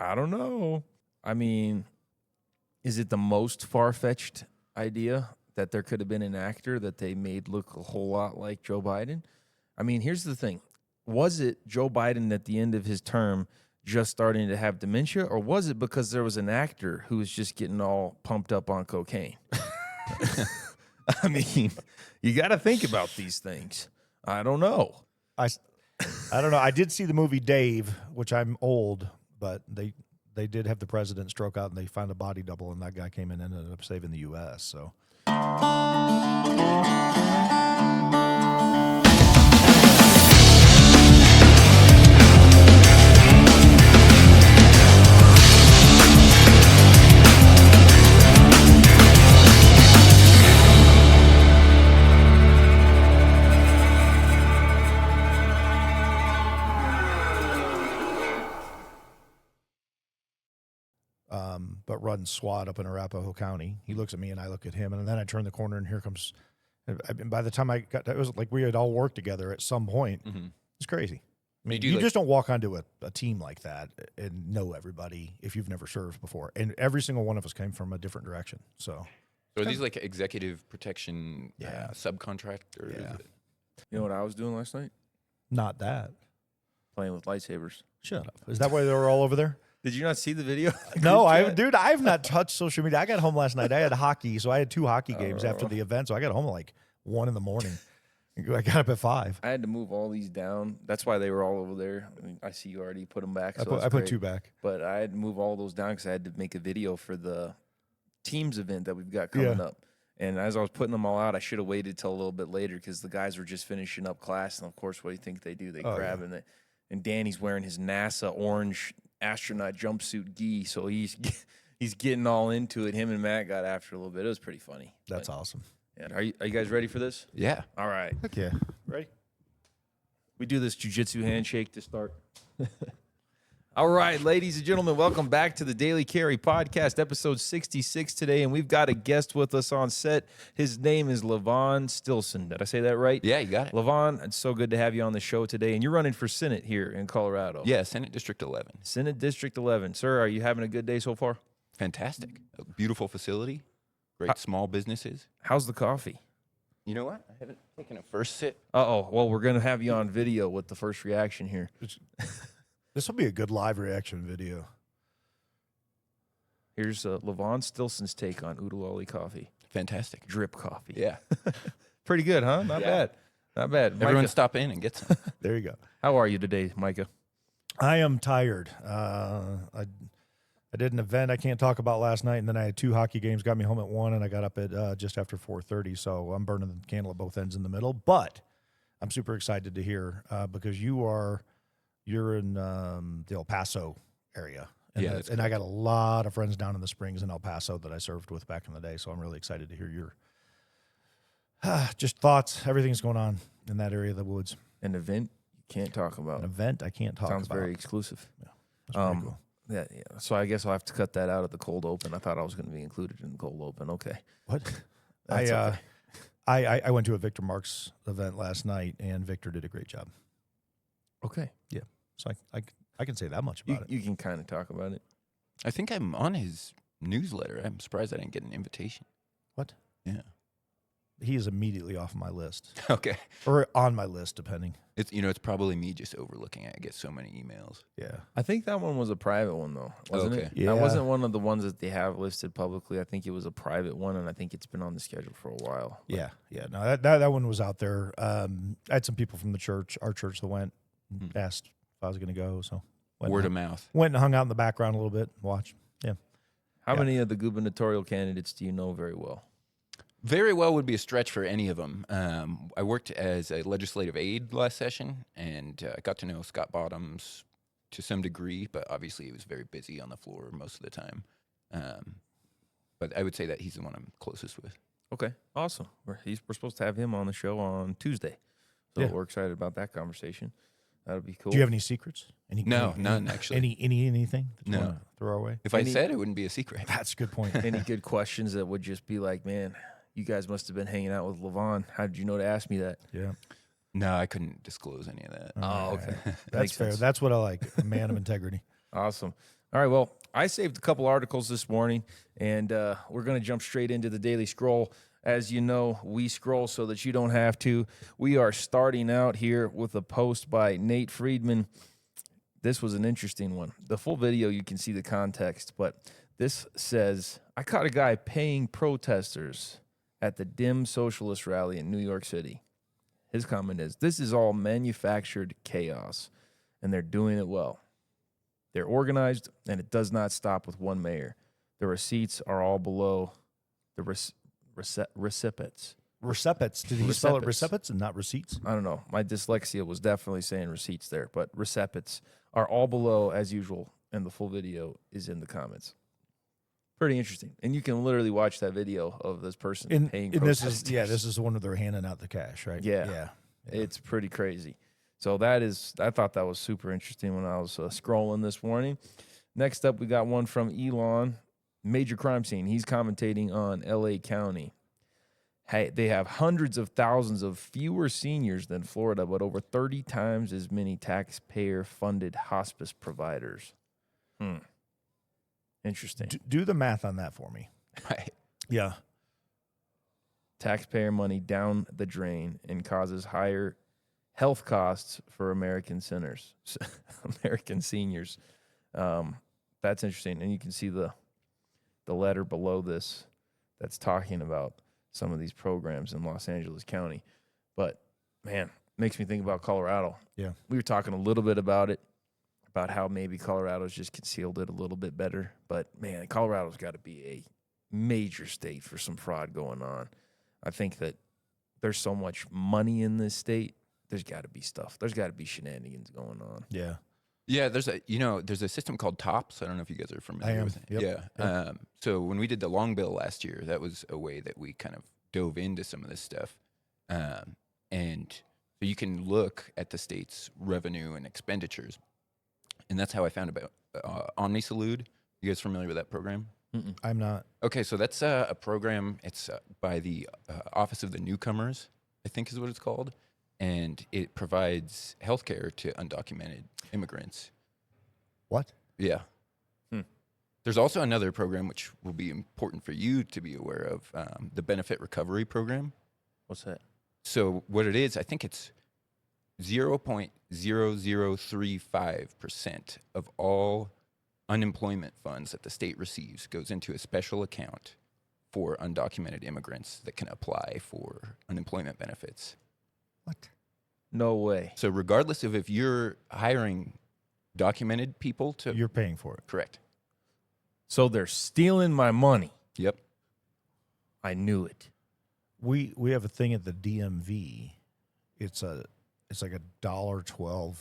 I don't know. I mean, is it the most far-fetched idea that there could have been an actor that they made look a whole lot like Joe Biden? I mean, here's the thing. Was it Joe Biden at the end of his term just starting to have dementia, or was it because there was an actor who was just getting all pumped up on cocaine? I mean, you got to think about these things. I don't know. I don't know. I did see the movie Dave, which I'm old, but they did have the president stroke out, and they found a body double, and that guy came in and ended up saving the U.S. So. But run SWAT up in Arapahoe County. He looks at me and I look at him, and then I turn the corner and here comes. And by the time I got, it was like we had all worked together at some point. Mm-hmm. It's crazy. I mean, you just don't walk onto a team like that and know everybody if you've never served before. And every single one of us came from a different direction. So are these like executive protection subcontractors? Yeah. You know what I was doing last night? Not that. Playing with lightsabers. Shut up. Is that why they were all over there? Did you not see the video? No, I've not touched social media. I got home last night. I had hockey, so I had 2 hockey games after the event. So I got home at like 1 a.m. I got up at 5. I had to move all these down. That's why they were all over there. I mean, I see you already put them back. So I put 2 back. But I had to move all those down because I had to make a video for the Teams event that we've got coming up. And as I was putting them all out, I should have waited till a little bit later because the guys were just finishing up class. And, of course, what do you think they do? They grab and Danny's wearing his NASA orange astronaut jumpsuit gi, so he's getting all into it. Him and Matt got after a little bit. It was pretty funny. That's awesome. Yeah. Are you guys ready for this? Yeah. All right. Heck yeah. Ready? We do this jiu-jitsu handshake to start. All right, ladies and gentlemen, welcome back to the Daily Carry Podcast, episode 66 today, and we've got a guest with us on set. His name is Levon Stilson. Did I say that right? Yeah, you got it. Levon, it's so good to have you on the show today, and you're running for Senate here in Colorado. Yeah, Senate District 11. Senate District 11. Sir, are you having a good day so far? Fantastic. A beautiful facility. Great small businesses. How's the coffee? You know what? I haven't taken a first sip. Uh-oh. Well, we're going to have you on video with the first reaction here. This will be a good live reaction video. Here's Levon Stilson's take on Oodalali coffee. Fantastic. Drip coffee. Yeah. Pretty good, huh? Not bad. Not bad. Everyone Micah, stop in and get some. There you go. how are you today, Micah? I am tired. I did an event I can't talk about last night, and then I had 2 hockey games, got me home at 1, and I got up at just after 4:30, so I'm burning the candle at both ends in the middle. But I'm super excited to hear because you're in the El Paso area. And, and I got a lot of friends down in the Springs in El Paso that I served with back in the day, so I'm really excited to hear your just thoughts, everything's going on in that area of the woods. An event you can't talk about. An event I can't talk about. Sounds very exclusive. Yeah, that's pretty cool. Yeah. So I guess I'll have to cut that out of the cold open. I thought I was going to be included in the cold open. Okay. What? Okay. I went to a Victor Marks event last night, and Victor did a great job. Okay. Yeah. So I can say that much about it. You can kind of talk about it. I think I'm on his newsletter. I'm surprised I didn't get an invitation. What? Yeah. He is immediately off my list. Okay. Or on my list, depending. It's probably me just overlooking it. I get so many emails. Yeah. I think that one was a private one, though, wasn't Okay. it? Yeah. That wasn't one of the ones that they have listed publicly. I think it was a private one, and I think it's been on the schedule for a while. Yeah. Yeah. No, that one was out there. I had some people from the church, our church, that went, asked if I was going to go. So Word of mouth. Went and hung out in the background a little bit, watched. Yeah. How many of the gubernatorial candidates do you know very well? Very well would be a stretch for any of them. I worked as a legislative aide last session, and I got to know Scott Bottoms to some degree, but obviously he was very busy on the floor most of the time. But I would say that he's the one I'm closest with. Okay, awesome. We're supposed to have him on the show on Tuesday, so we're excited about that conversation. That'll be cool. Do you have any secrets? None actually. Anything that you No. want to throw our way? If I said, it wouldn't be a secret. That's a good point. Any good questions that would just be like, man, you guys must have been hanging out with Levon. How did you know to ask me that? Yeah. No, I couldn't disclose any of that. Oh, okay. That's fair. That's what I like. A man of integrity. Awesome. All right, well, I saved a couple articles this morning, and we're going to jump straight into the Daily Scroll. As you know, we scroll so that you don't have to. We are starting out here with a post by Nate Friedman. This was an interesting one. The full video, you can see the context, but this says, I caught a guy paying protesters at the Dim Socialist rally in New York City. His comment is, this is all manufactured chaos, and they're doing it well. They're organized, and it does not stop with one mayor. The receipts are all below the recipients. Recipients. Did he spell it Recipients. recipients and not receipts? I don't know. My dyslexia was definitely saying receipts there, but recipients are all below as usual, and the full video is in the comments. Pretty interesting. And you can literally watch that video of this person paying protesters. This is the one where they're handing out the cash, right? Yeah. It's pretty crazy. So I thought that was super interesting when I was scrolling this morning. Next up, we got one from Elon, major crime scene. He's commentating on LA County. Hey, they have hundreds of thousands of fewer seniors than Florida, but over 30 times as many taxpayer-funded hospice providers. Interesting. Do the math on that for me. Right. Yeah. Taxpayer money down the drain and causes higher health costs for American seniors. That's interesting. And you can see the letter below this that's talking about some of these programs in Los Angeles County. But, man, makes me think about Colorado. Yeah. We were talking a little bit about it, about how maybe Colorado's just concealed it a little bit better. But, man, Colorado's got to be a major state for some fraud going on. I think that there's so much money in this state. There's got to be stuff. There's got to be shenanigans going on. Yeah. Yeah, there's a system called TOPS. I don't know if you guys are familiar with it. Yep. Yeah. So when we did the long bill last year, that was a way that we kind of dove into some of this stuff. And so you can look at the state's revenue and expenditures. And that's how I found about OmniSalud. You guys familiar with that program? Mm-mm. I'm not. Okay, so that's a program. It's by the Office of the Newcomers, I think is what it's called. And it provides health care to undocumented immigrants. What? Yeah. There's also another program which will be important for you to be aware of, the Benefit Recovery Program. What's that? So what it is, I think it's 0.0035% of all unemployment funds that the state receives goes into a special account for undocumented immigrants that can apply for unemployment benefits. What? No way. So regardless of if you're hiring documented people to... You're paying for it. Correct. So they're stealing my money. Yep. I knew it. We have a thing at the DMV. It's like a $1.12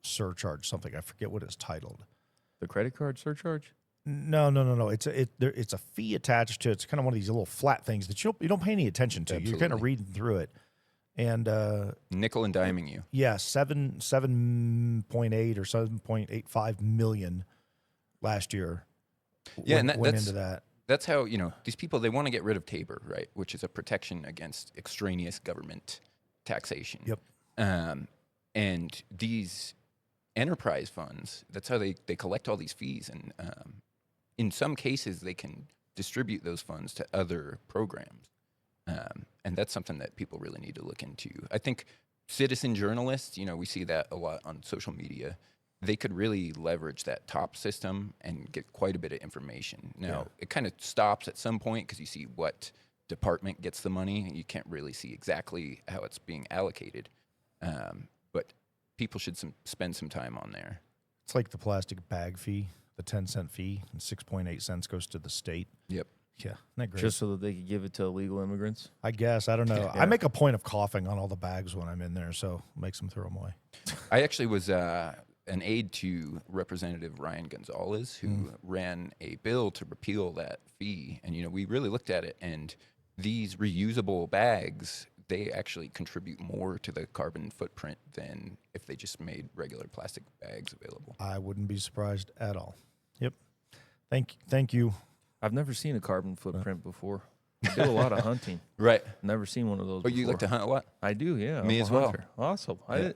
surcharge, something. I forget what it's titled. The credit card surcharge? No. It's a fee attached to it. It's kind of one of these little flat things that you don't pay any attention to. Absolutely. You're kind of reading through it. And Nickel and diming you. yeah, 7.8 or 7.85 million last year. Yeah, went, and went into that. That's how, these people, they want to get rid of TABOR, right? Which is a protection against extraneous government taxation. Yep. And these enterprise funds, that's how they collect all these fees. And in some cases, they can distribute those funds to other programs. And that's something that people really need to look into. I think citizen journalists, we see that a lot on social media. They could really leverage that top system and get quite a bit of information. Now, It kind of stops at some point because you see what department gets the money, and you can't really see exactly how it's being allocated. But people should spend some time on there. It's like the plastic bag fee, the 10-cent fee, and 6.8 cents goes to the state. Yep. Yeah, isn't that great? Just so that they could give it to illegal immigrants? I guess. I don't know. Yeah. I make a point of coughing on all the bags when I'm in there, so it makes them throw them away. I actually was an aide to Representative Ryan Gonzalez, who ran a bill to repeal that fee. And, we really looked at it, and these reusable bags, they actually contribute more to the carbon footprint than if they just made regular plastic bags available. I wouldn't be surprised at all. Yep. Thank you. I've never seen a carbon footprint before. I do a lot of hunting. Right. Never seen one of those Oh, before. you like to hunt a lot? I do, yeah. Me I'm a as well. hunter. Awesome. Yeah.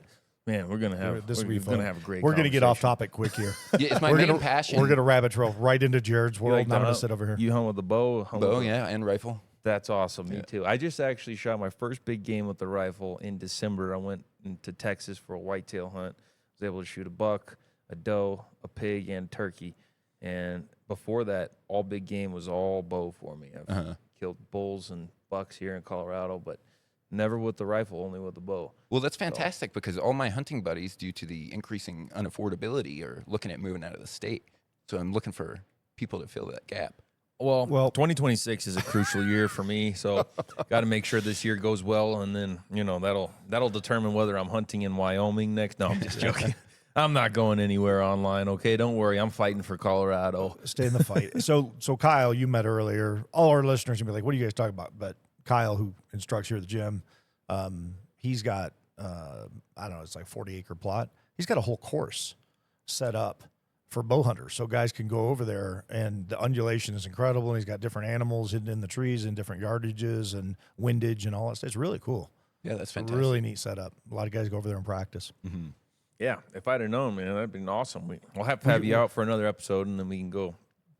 Man, we're gonna have This will be we're fun. gonna have a great. We're gonna get off conversation. topic quick here. Yeah, it's my we're main gonna, passion. We're gonna rabbit trail right into Jared's You world. like and I'm to gonna hunt? sit over here. You hunt with a bow? Hunt bow, with a- yeah, and rifle. That's awesome. Me too. I just actually shot my first big game with the rifle in December. I went into Texas for a whitetail hunt. Was able to shoot a buck, a doe, a pig, and turkey. And before that, all big game was all bow for me. I've killed bulls and bucks here in Colorado, but never with the rifle, only with the bow. Well, that's fantastic because all my hunting buddies, due to the increasing unaffordability, are looking at moving out of the state. So I'm looking for people to fill that gap. Well, Well- 2026 is a crucial year for me, so got to make sure this year goes well, and then that'll determine whether I'm hunting in Wyoming next. No, I'm just joking. I'm not going anywhere online. Okay, don't worry. I'm fighting for Colorado. Stay in the fight. So Kyle, you met earlier. All our listeners can be like, "What are you guys talking about?" But Kyle, who instructs here at the gym, he's got I don't know, it's like 40-acre plot. He's got a whole course set up for bow hunters, so guys can go over there, and the undulation is incredible. And he's got different animals hidden in the trees and different yardages and windage and all that stuff. It's really cool. Yeah, that's It's a fantastic. really neat setup. A lot of guys go over there and practice. Yeah, if I'd have known, man, that'd been awesome. We'll have to have you out for another episode, and then we can go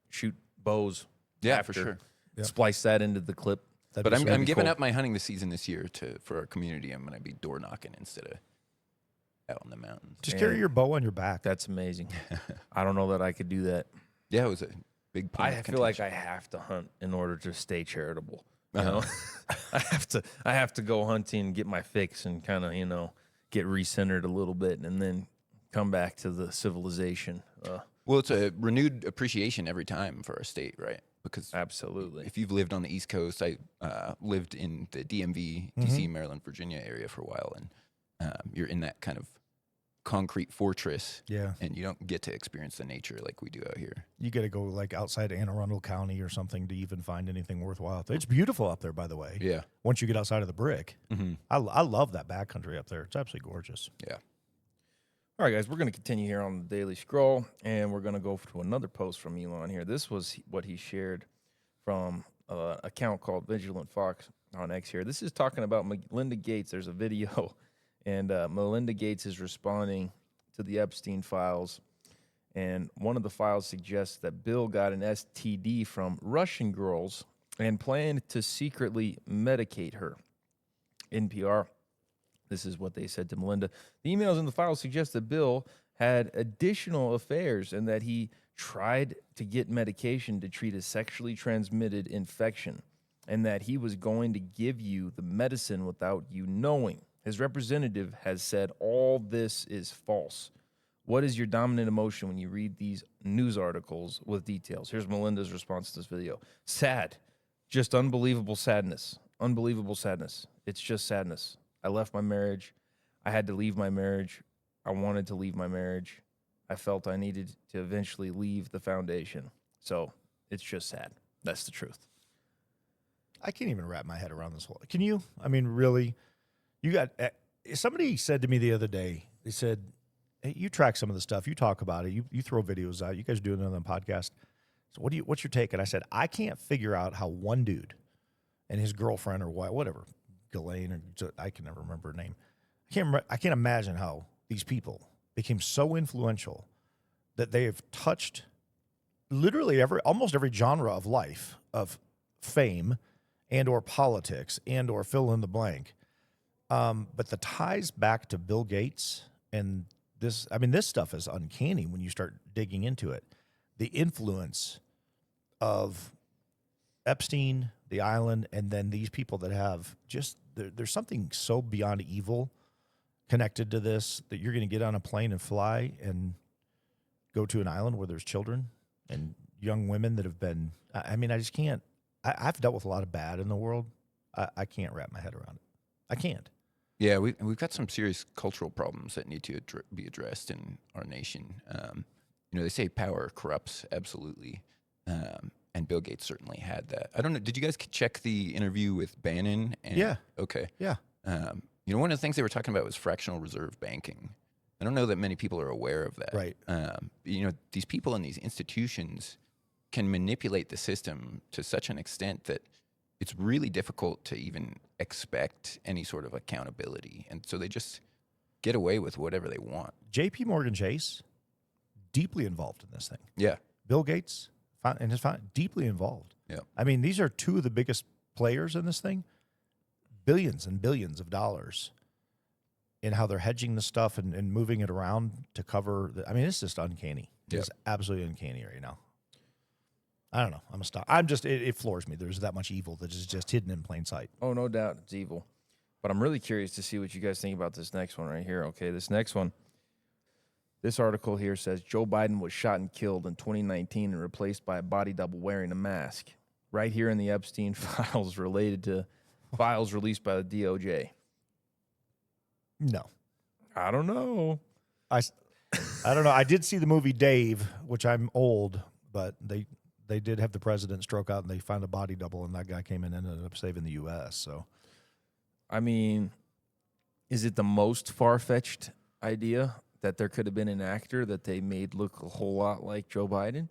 shoot bows. Yeah, after. for sure. Splice that into the clip. That'd But be I'm sweet. giving up my hunting this season this year for our community. I'm going to be door knocking instead of out in the mountains. Just carry your bow on your back. That's amazing. I don't know that I could do that. Yeah, it was a big point I of feel like contention. I have to hunt in order to stay charitable. You know, I have to go hunting and get my fix and kind of get recentered a little bit and then come back to the civilization. Well, it's a renewed appreciation every time for our state, right? Because Absolutely. if you've lived on the East Coast, I lived in the DMV, DC, Maryland, Virginia area for a while, and you're in that kind of concrete fortress, Yeah. and you don't get to experience the nature like we do out here. You got to go like outside Anne Arundel County or something to even find anything worthwhile up there. It's beautiful up there, by the way. Yeah. Once you get outside of the brick, Mm-hmm. I love that backcountry up there. It's absolutely gorgeous. Yeah. All right, guys, we're going to continue here on the Daily Scroll, and we're going to go to another post from Elon here. This was what he shared from an account called Vigilant Fox on X here. This is talking about Melinda Gates. There's a video, and Melinda Gates is responding to the Epstein files, and one of the files suggests that Bill got an STD from Russian girls and planned to secretly medicate her. NPR. This is what they said to Melinda. The emails in the file suggest that Bill had additional affairs and that he tried to get medication to treat a sexually transmitted infection and that he was going to give you the medicine without you knowing. His representative has said all this is false. What is your dominant emotion when you read these news articles with details? Here's Melinda's response to this video. Sad. Just unbelievable sadness. Unbelievable sadness. It's just sadness. I left my marriage. I had to leave my marriage. I wanted to leave my marriage. I felt I needed to eventually leave the foundation. So it's just sad. That's the truth. I can't even wrap my head around this whole. Can you? I mean, really? You got somebody said to me the other day. They said, "Hey, you track some of the stuff. You talk about it. You throw videos out. You guys do it on the podcast. So what's your take?" And I said, "I can't figure out how one dude and his girlfriend or whatever, Ghislaine, or I can never remember her name. I can't imagine how these people became so influential that they have touched literally almost every genre of life, of fame and or politics and or fill in the blank. But the ties back to Bill Gates and this stuff is uncanny when you start digging into it. The influence of Epstein, the island, and then these people that have just, there's something so beyond evil connected to this that you're going to get on a plane and fly and go to an island where there's children and young women that have been, I just can't, I've dealt with a lot of bad in the world. I can't wrap my head around it. I can't. Yeah, we've got some serious cultural problems that need to be addressed in our nation. They say power corrupts, absolutely. And Bill Gates certainly had that. I don't know. Did you guys check the interview with Bannon? Yeah. Okay. Yeah. One of the things they were talking about was fractional reserve banking. I don't know that many people are aware of that. Right. These people in these institutions can manipulate the system to such an extent that it's really difficult to even expect any sort of accountability. And so they just get away with whatever they want. J.P. Morgan Chase, deeply involved in this thing. Yeah. Bill Gates and his deeply involved. Yeah. I mean, these are two of the biggest players in this thing. Billions and billions of dollars in how they're hedging the stuff and moving it around to cover. I mean, it's just uncanny. It's absolutely uncanny right now. I don't know. I'm going to stop. It floors me. There's that much evil that is just hidden in plain sight. Oh, no doubt it's evil. But I'm really curious to see what you guys think about this next one right here. Okay, this next one. This article here says Joe Biden was shot and killed in 2019 and replaced by a body double wearing a mask. Right here in the Epstein files related to files released by the DOJ. No. I don't know. I don't know. I did see the movie Dave, which I'm old, but they did have the president stroke out and they found a body double and that guy came in and ended up saving the U.S. So, I mean, is it the most far-fetched idea that there could have been an actor that they made look a whole lot like Joe Biden?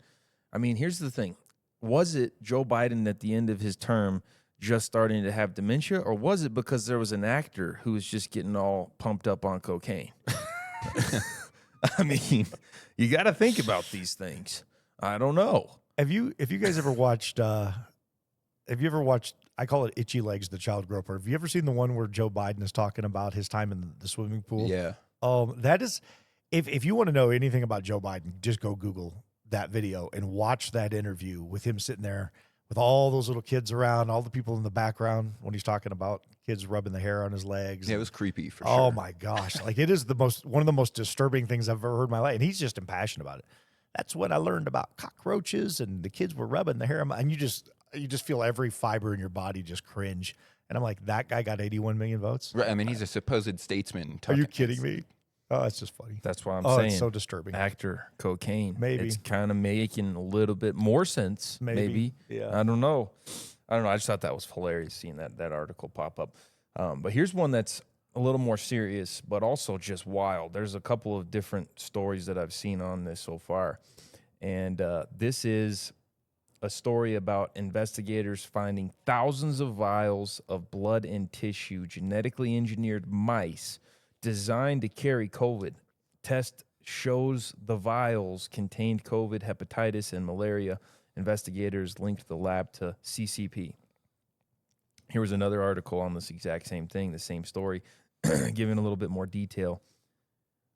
I mean, here's the thing. Was it Joe Biden at the end of his term just starting to have dementia, or was it because there was an actor who was just getting all pumped up on cocaine? I mean, you got to think about these things. I don't know. Have you guys ever watched? I call it Itchy Legs, the child groper. Have you ever seen the one where Joe Biden is talking about his time in the swimming pool? Yeah. That is, if you want to know anything about Joe Biden, just go Google that video and watch that interview with him sitting there with all those little kids around, all the people in the background when he's talking about kids rubbing the hair on his legs. Yeah, it was creepy for sure. Oh my gosh. Like it is one of the most disturbing things I've ever heard in my life. And he's just impassioned about it. That's when I learned about cockroaches and the kids were rubbing the hair. And you just feel every fiber in your body just cringe. And I'm like, that guy got 81 million votes. Right. I mean, he's a supposed statesman. Are you kidding me? Oh, it's just funny. That's why I'm saying it's so disturbing. Actor, cocaine. Maybe. It's kind of making a little bit more sense. Maybe. Yeah. I don't know. I just thought that was hilarious seeing that article pop up. But here's one that's a little more serious, but also just wild. There's a couple of different stories that I've seen on this so far. And this is a story about investigators finding thousands of vials of blood and tissue, genetically engineered mice designed to carry COVID. Test shows the vials contained COVID, hepatitis, and malaria. Investigators linked the lab to CCP. Here was another article on this exact same thing, the same story, giving a little bit more detail.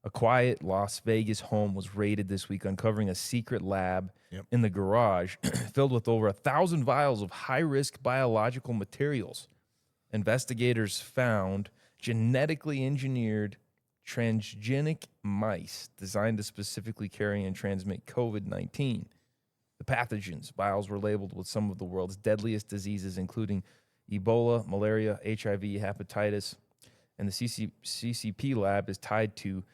A quiet Las Vegas home was raided this week, uncovering a secret lab in the garage filled with over 1,000 vials of high-risk biological materials. Investigators found genetically engineered transgenic mice designed to specifically carry and transmit COVID-19. The pathogens, vials were labeled with some of the world's deadliest diseases, including Ebola, malaria, HIV, hepatitis, and the CCP lab is tied to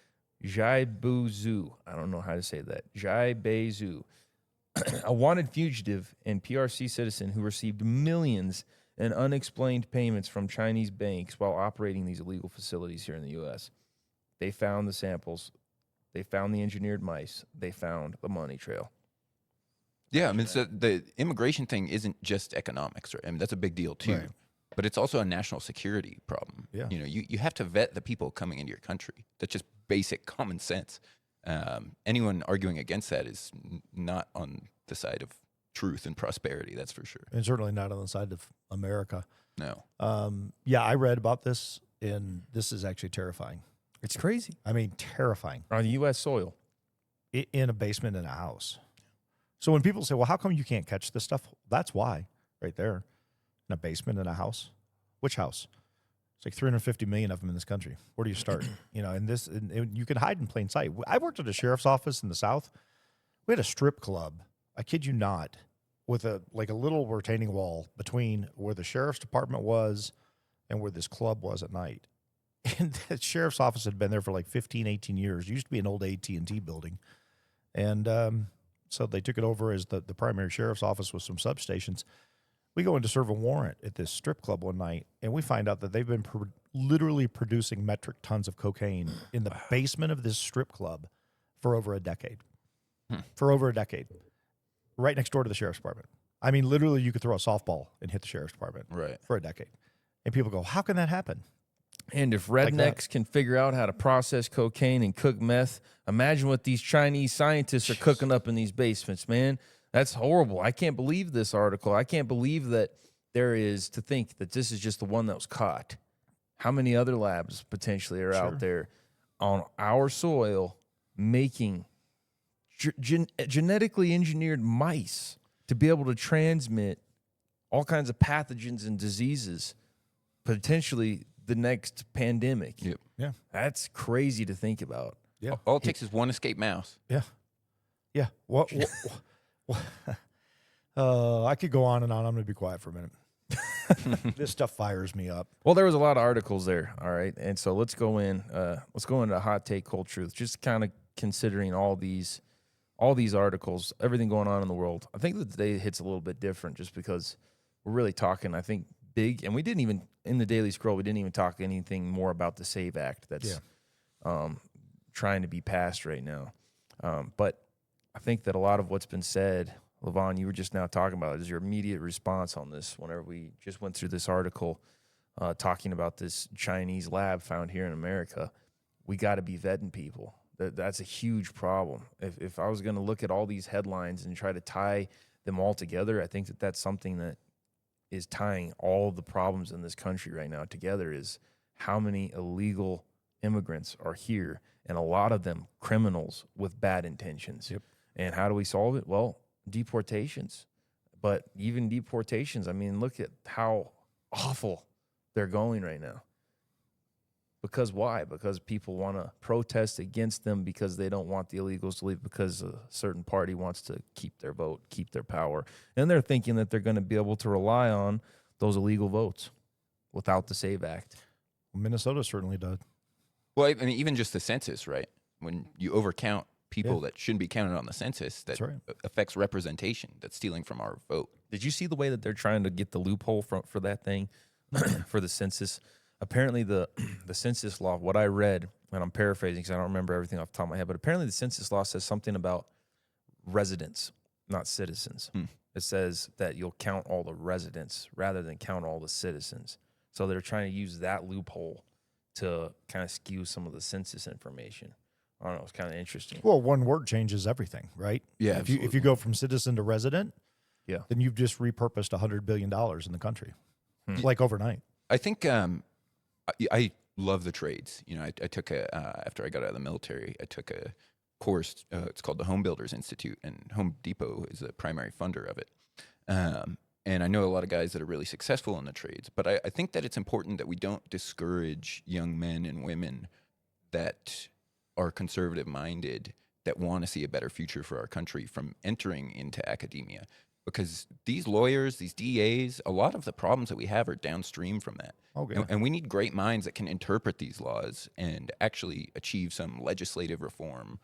Zhu. I don't know how to say that. Zhu, a wanted fugitive and PRC citizen who received millions in unexplained payments from Chinese banks while operating these illegal facilities here in the U.S. They found the samples. They found the engineered mice. They found the money trail. Yeah, I mean, so the immigration thing isn't just economics, right? I mean, that's a big deal too. Right. But it's also a national security problem. Yeah. You know, you have to vet the people coming into your country. That's just basic common sense. Anyone arguing against that is not on the side of truth and prosperity, that's for sure. And certainly not on the side of America. No. Yeah, I read about this, and this is actually terrifying. It's crazy. I mean, terrifying. On U.S. soil. In a basement in a house. So when people say, well, how come you can't catch this stuff? That's why, right there. In a basement in a house. Which house? It's like 350 million of them in this country. Where do you start? You know, and you can hide in plain sight. I worked at a sheriff's office in the South. We had a strip club. I kid you not, with a little retaining wall between where the sheriff's department was and where this club was at night. And the sheriff's office had been there for like 15, 18 years. It used to be an old AT&T building. And so they took it over as the primary sheriff's office with some substations. We go in to serve a warrant at this strip club one night, and we find out that they've been literally producing metric tons of cocaine in the basement of this strip club for over a decade. For over a decade. Right next door to the sheriff's department. I mean, literally, you could throw a softball and hit the sheriff's department Right. for a decade. And people go, how can that happen? And if Like that. rednecks can figure out how to process cocaine and cook meth, imagine what these Chinese scientists are cooking up in these basements, man. That's horrible. I can't believe this article. I can't believe that there is, to think that this is just the one that was caught. How many other labs potentially are out there on our soil making genetically engineered mice to be able to transmit all kinds of pathogens and diseases, potentially the next pandemic? Yep. Yeah. That's crazy to think about. Yeah. All it takes is one escaped mouse. Yeah. Yeah. What I could go on and on. I'm going to be quiet for a minute. This stuff fires me up. Well, there was a lot of articles there, all right, and so let's go into hot take, cold truth. Just kind of considering all these articles, everything going on in the world. I think that today hits a little bit different, just because we're really talking, I think, big, and we didn't even in the Daily Scroll. We didn't even talk anything more about the SAVE Act that's trying to be passed right now. But I think that a lot of what's been said, Levon, you were just now talking about it, is your immediate response on this whenever we just went through this article talking about this Chinese lab found here in America. We got to be vetting people. That's a huge problem. If I was going to look at all these headlines and try to tie them all together, I think that that's something that is tying all the problems in this country right now together, is how many illegal immigrants are here, and a lot of them criminals with bad intentions. Yep. And how do we solve it? Well, deportations. But even deportations, I mean, look at how awful they're going right now. Because why? Because people want to protest against them because they don't want the illegals to leave, because a certain party wants to keep their vote, keep their power. And they're thinking that they're going to be able to rely on those illegal votes without the SAVE Act. Well, Minnesota certainly does. Well, I mean, even just the census, right? When you overcount people that shouldn't be counted on the census, that affects representation. That's stealing from our vote. Did you see the way that they're trying to get the loophole for that thing, for the census? Apparently, the census law, what I read, and I'm paraphrasing because I don't remember everything off the top of my head, but apparently the census law says something about residents, not citizens. It says that you'll count all the residents rather than count all the citizens. So they're trying to use that loophole to kind of skew some of the census information. I don't know. It's kind of interesting. Well, one word changes everything, right? Yeah, If you go from citizen to resident, then you've just repurposed $100 billion in the country, like overnight. I think I love the trades. You know, I took after I got out of the military, I took a course. It's called the Home Builders Institute, and Home Depot is the primary funder of it. And I know a lot of guys that are really successful in the trades, but I think that it's important that we don't discourage young men and women that are conservative minded, that want to see a better future for our country, from entering into academia. Because these lawyers, these DAs, a lot of the problems that we have are downstream from that. Okay. And we need great minds that can interpret these laws and actually achieve some legislative reform,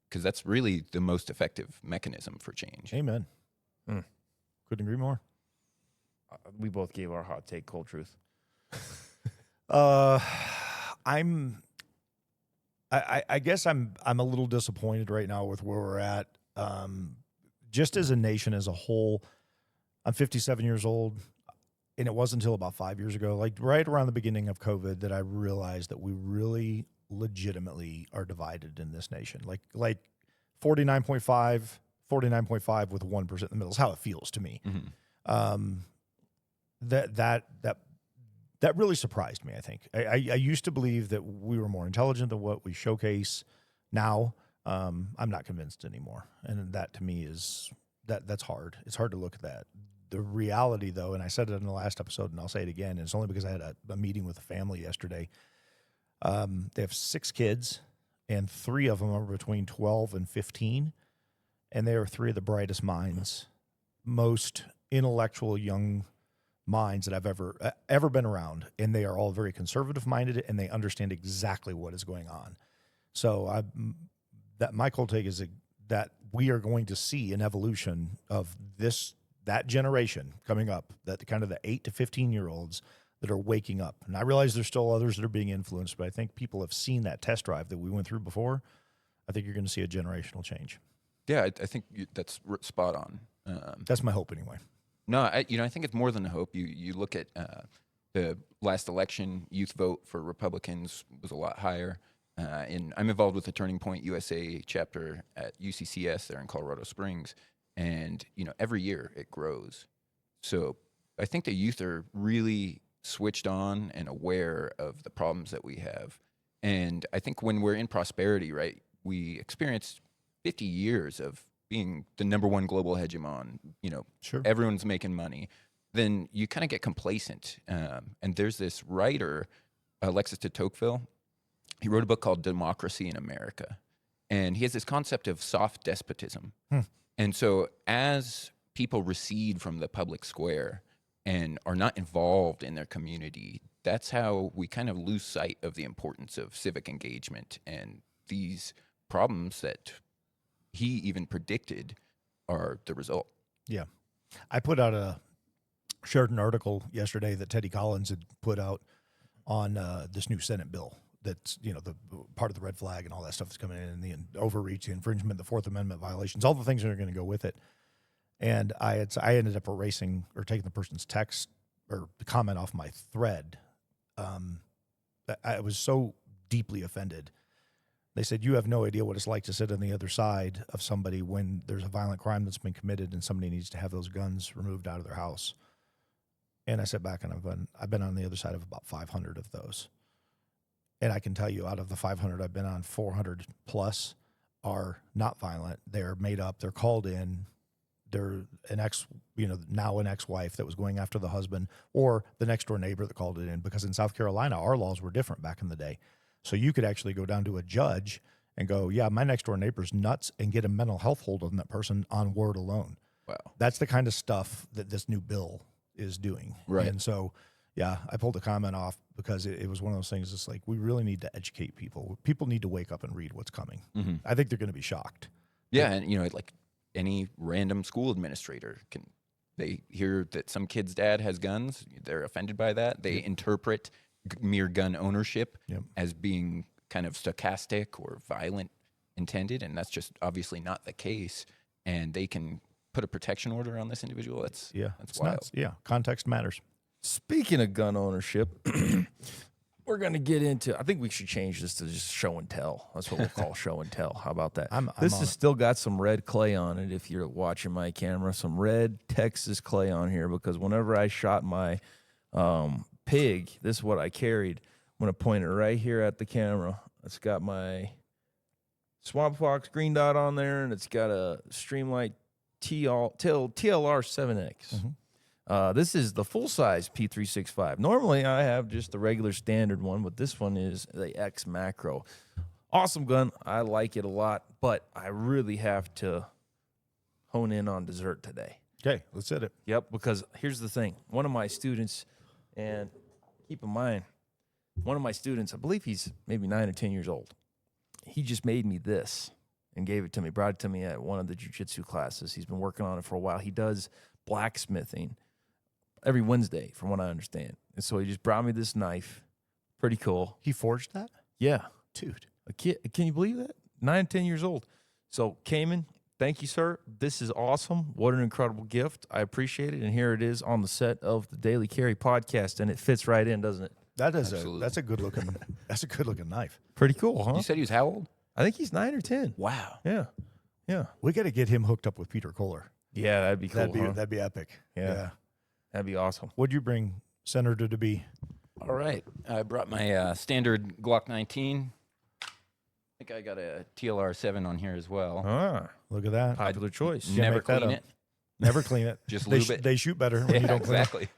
because that's really the most effective mechanism for change. Amen. Couldn't agree more. We both gave our hot take, cold truth. I guess I'm a little disappointed right now with where we're at. Just as a nation as a whole, I'm 57 years old, and it wasn't until about 5 years ago, like right around the beginning of COVID, that I realized that we really legitimately are divided in this nation. Like 49.5 with 1% in the middle is how it feels to me. That really surprised me, I think. I used to believe that we were more intelligent than what we showcase now. I'm not convinced anymore. And that to me is, that's hard. It's hard to look at that. The reality, though, and I said it in the last episode, and I'll say it again, and it's only because I had a meeting with a family yesterday. They have 6 kids, and 3 of them are between 12 and 15, and they are 3 of the brightest minds, most intellectual young minds that I've ever been around, and they are all very conservative minded, and they understand exactly what is going on. So that my cold take is that we are going to see an evolution of that generation coming up, that kind of the 8 to 15-year-olds that are waking up. And I realize there's still others that are being influenced, but I think people have seen that test drive that we went through before. I think you're going to see a generational change. Yeah, I think that's spot on. That's my hope anyway. No, I think it's more than a hope. You look at The last election, youth vote for Republicans was a lot higher. And I'm involved with the Turning Point USA chapter at UCCS there in Colorado Springs. And, every year it grows. So I think the youth are really switched on and aware of the problems that we have. And I think when we're in prosperity, right, we experienced 50 years of being the number one global hegemon, Sure. everyone's making money. Then you kind of get complacent. And there's this writer, Alexis de Tocqueville. He wrote a book called Democracy in America. And he has this concept of soft despotism. And so as people recede from the public square and are not involved in their community, that's how we kind of lose sight of the importance of civic engagement. And these problems that he even predicted are the result. Yeah. I shared an article yesterday that Teddy Collins had put out on this new Senate bill that's, the part of the red flag and all that stuff that's coming in, and the overreach, the infringement, the Fourth Amendment violations, all the things that are going to go with it. And I ended up erasing or taking the person's text or the comment off my thread. I was so deeply offended. They said, you have no idea what it's like to sit on the other side of somebody when there's a violent crime that's been committed and somebody needs to have those guns removed out of their house. And I sat back and I've been on the other side of about 500 of those. And I can tell you, out of the 500 I've been on, 400 plus are not violent. They're made up. They're called in. They're now an ex-wife that was going after the husband, or the next door neighbor that called it in. Because in South Carolina, our laws were different back in the day. So you could actually go down to a judge and go, yeah, my next door neighbor's nuts, and get a mental health hold on that person on word alone. Wow. That's the kind of stuff that this new bill is doing. Right. And so, yeah, I pulled the comment off because it was one of those things. It's like, we really need to educate people. People need to wake up and read what's coming. Mm-hmm. I think they're going to be shocked. Yeah, and like any random school administrator they hear that some kid's dad has guns, they're offended by that. They interpret mere gun ownership as being kind of stochastic or violent intended, and that's just obviously not the case. And they can put a protection order on this individual. That's wild. Nuts. Yeah, context matters. Speaking of gun ownership, we're going to get into, I think we should change this to just show and tell. That's what we'll call show and tell. How about that? This has still got some red clay on it if you're watching my camera, some red Texas clay on here, because whenever I shot my pig, this is what I carried. I'm going to point it right here at the camera. It's got my Swamp Fox green dot on there, and it's got a Streamlight TLR 7X. Mm-hmm. This is the full-size P365. Normally, I have just the regular standard one, but this one is the X Macro. Awesome gun. I like it a lot, but I really have to hone in on dessert today. Okay, let's hit it. Yep, because here's the thing. One of my students, and keep in mind, one of my students, I believe he's maybe 9 or 10 years old, he just made me this and gave it to me, brought it to me at one of the jiu-jitsu classes. He's been working on it for a while. He does blacksmithing every Wednesday, from what I understand. And so he just brought me this knife. Pretty cool. He forged that? Yeah. Dude. A kid, can you believe that? 9, 10 years old. So, Cayman, thank you, sir. This is awesome. What an incredible gift. I appreciate it. And here it is on the set of the Daily Carry podcast, and it fits right in, doesn't it? That's a good looking knife. Pretty cool, huh? You said he was how old? I think he's 9 or 10. Wow. Yeah. Yeah. We got to get him hooked up with Peter Kohler. Yeah, that'd be cool. That'd be epic. Yeah. That'd be awesome. What'd you bring, Senator to be? All right. I brought my standard Glock 19. I think I got a TLR 7 on here as well. Ah, look at that. popular choice. Never clean it. Never clean it. Just lube it. They shoot better when you don't clean exactly.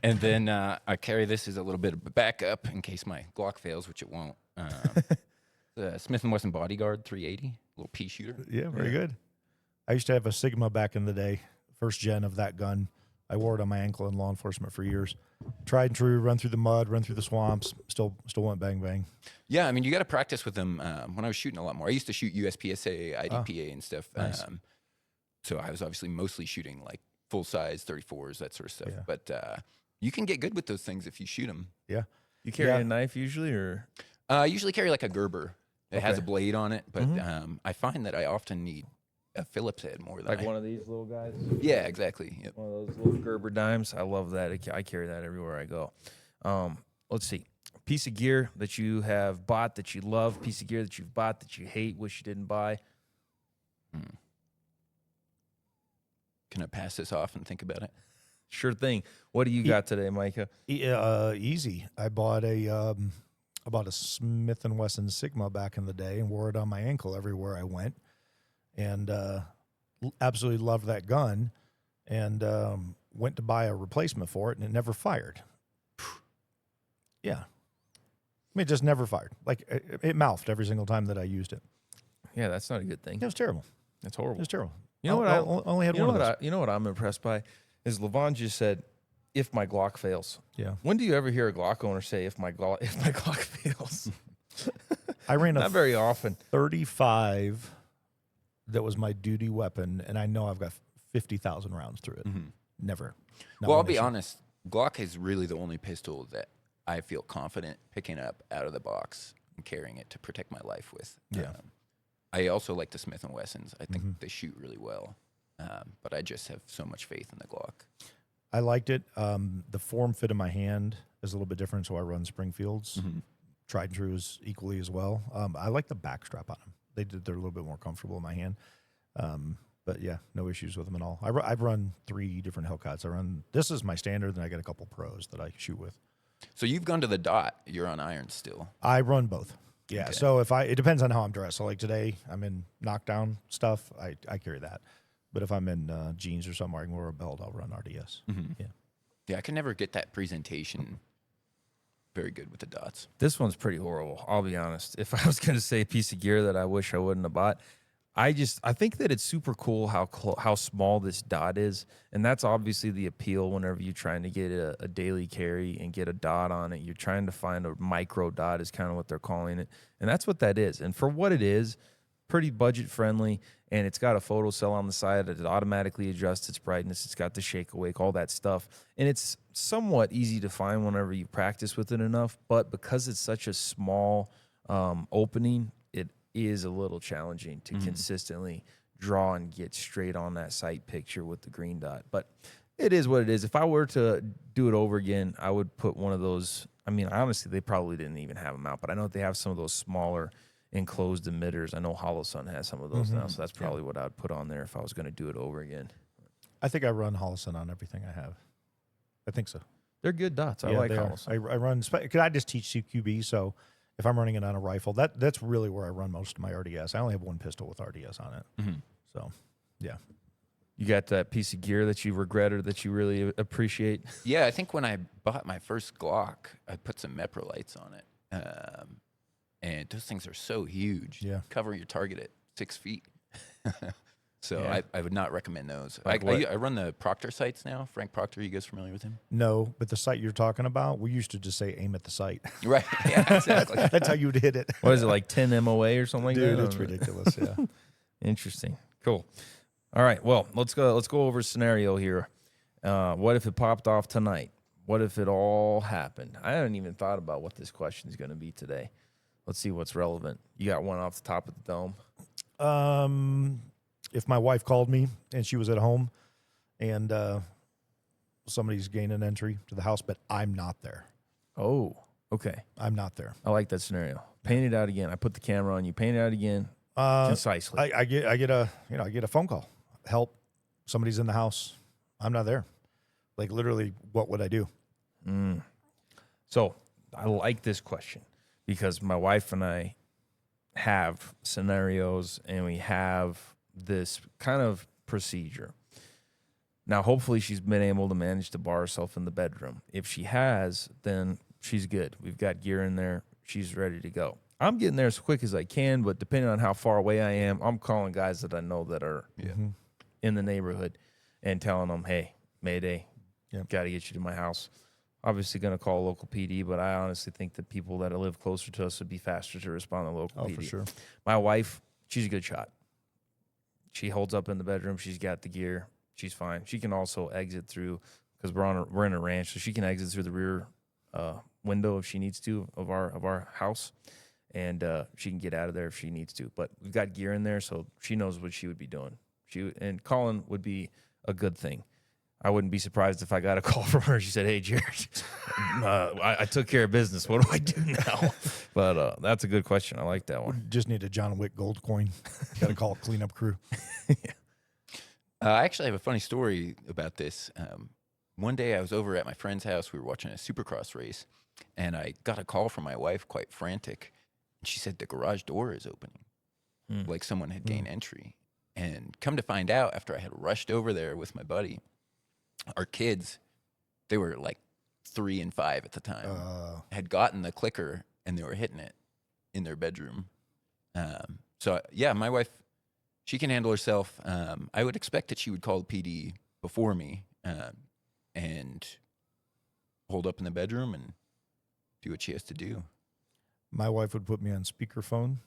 And then I carry this as a little bit of a backup in case my Glock fails, which it won't. The Smith & Wesson Bodyguard 380, little pea shooter. it. Yeah, very good. I used to have a Sigma back in the day, first gen of that gun. I wore it on my ankle in law enforcement for years. Tried and true, run through the mud, run through the swamps, still went bang, bang. Yeah, I mean, you got to practice with them. When I was shooting a lot more, I used to shoot USPSA, IDPA, and stuff. Nice. So I was obviously mostly shooting like full-size 34s, that sort of stuff. Yeah. But you can get good with those things if you shoot them. Yeah. You carry a knife usually, or? I usually carry like a Gerber. It has a Okay. blade on it, but I find that I often need a Phillips head more than Like I. one of these little guys. Yeah, exactly. Yep. One of those little Gerber dimes. I love that. I carry that everywhere I go. Let's see. Piece of gear that you have bought that you love. Piece of gear that you've bought that you hate, wish you didn't buy. Can I pass this off and think about it? Sure thing. What do you got today, Micah? Easy. I bought a Smith & Wesson Sigma back in the day and wore it on my ankle everywhere I went, and absolutely loved that gun, and went to buy a replacement for it, and it never fired. Yeah. I mean, it just never fired. Like, it mouthed every single time that I used it. Yeah, that's not a good thing. It was terrible. That's It horrible. was terrible. You know what? I only had one of those. You know what I'm impressed by is Levon just said, "If my Glock fails." Yeah. When do you ever hear a Glock owner say, "If my Glock fails"? I ran Not a very often. 35 that was my duty weapon, and I know I've got 50,000 rounds through it. Never. Not Well, I'll one be issue. honest. Glock is really the only pistol that I feel confident picking up out of the box and carrying it to protect my life with. Yeah. I also like the Smith & Wessons. I think they shoot really well, but I just have so much faith in the Glock. I liked it. The form fit in my hand is a little bit different, so I run Springfields. Tried and true is equally as well. I like the back strap on them. They're a little bit more comfortable in my hand. But yeah, no issues with them at all. I've run 3 different Hellcats. This is my standard, then I got a couple pros that I shoot with. So you've gone to the dot. You're on irons still. I run both. Yeah. Okay. So it depends on how I'm dressed. So like today, I'm in knockdown stuff. I carry that. But if I'm in jeans or something where I can wear a belt, I'll run RDS. Yeah. Yeah, I can never get that presentation very good with the dots. This one's pretty horrible. I'll be honest. If I was going to say a piece of gear that I wish I wouldn't have bought, I think that it's super cool how small this dot is, and that's obviously the appeal. Whenever you're trying to get a daily carry and get a dot on it, you're trying to find a micro dot is kind of what they're calling it, and that's what that is. And for what it is, pretty budget friendly, and it's got a photo cell on the side that automatically adjusts its brightness. It's got the shake awake, all that stuff, and it's somewhat easy to find whenever you practice with it enough. But because it's such a small opening, it is a little challenging to consistently draw and get straight on that sight picture with the green dot. But it is what it is. If I were to do it over again, I would put one of those. I mean, honestly, they probably didn't even have them out, but I know they have some of those smaller enclosed emitters. I know Hollow Sun has some of those now, so that's probably what I'd put on there if I was going to do it over again. I think I run Hollison on everything I have. I think so. They're good dots. I Yeah, like they are. Hollow Sun. I run because I just teach CQB, so if I'm running it on a rifle, that's really where I run most of my RDS. I only have one pistol with RDS on it. So, yeah. You got that piece of gear that you regret or that you really appreciate? Yeah, I think when I bought my first Glock, I put some Mepra lights on it. And those things are so huge. Yeah. Cover your target at 6 feet. So Yeah. I would not recommend those. Like what? I run the Proctor sights now. Frank Proctor, you guys familiar with him? No, but the sight you're talking about, we used to just say aim at the sight. Right. Yeah, exactly. That's how you'd hit it. What is it, like 10 MOA or something like Dude, that? it's ridiculous. Yeah. Interesting. Cool. All right. Well, let's go over a scenario here. What if it popped off tonight? What if it all happened? I haven't even thought about what this question is going to be today. Let's see what's relevant. You got one off the top of the dome? If my wife called me and she was at home and somebody's gained an entry to the house, but I'm not there. Oh, okay. I'm not there. I like that scenario. Paint it out again. I put the camera on you. Paint it out again concisely. I get a phone call. Help. Somebody's in the house. I'm not there. Like literally, what would I do? So I like this question because my wife and I have scenarios and we have this kind of procedure. Now, hopefully she's been able to manage to bar herself in the bedroom. If she has, then she's good. We've got gear in there. She's ready to go. I'm getting there as quick as I can, but depending on how far away I am, I'm calling guys that I know that are in the neighborhood and telling them, hey, Mayday, got to get you to my house. Obviously going to call local PD, but I honestly think that people that live closer to us would be faster to respond to local PD. For sure. My wife, she's a good shot. She holds up in the bedroom. She's got the gear. She's fine. She can also exit through, because we're in a ranch, so she can exit through the rear window if she needs to of our house, and she can get out of there if she needs to. But we've got gear in there, so she knows what she would be doing. and calling would be a good thing. I wouldn't be surprised if I got a call from her. She said, "Hey, Jared, I took care of business. What do I do now?" But that's a good question. I like that one. Just need a John Wick gold coin. Got to call a cleanup crew. I actually have a funny story about this. One day I was over at my friend's house. We were watching a Supercross race, and I got a call from my wife, quite frantic. And she said the garage door is opening, like someone had gained entry. And come to find out, after I had rushed over there with my buddy, our kids, they were like 3 and 5 at the time, had gotten the clicker and they were hitting it in their bedroom. So yeah, my wife, she can handle herself. I would expect that she would call the PD before me and hold up in the bedroom and do what she has to do. My wife would put me on speakerphone.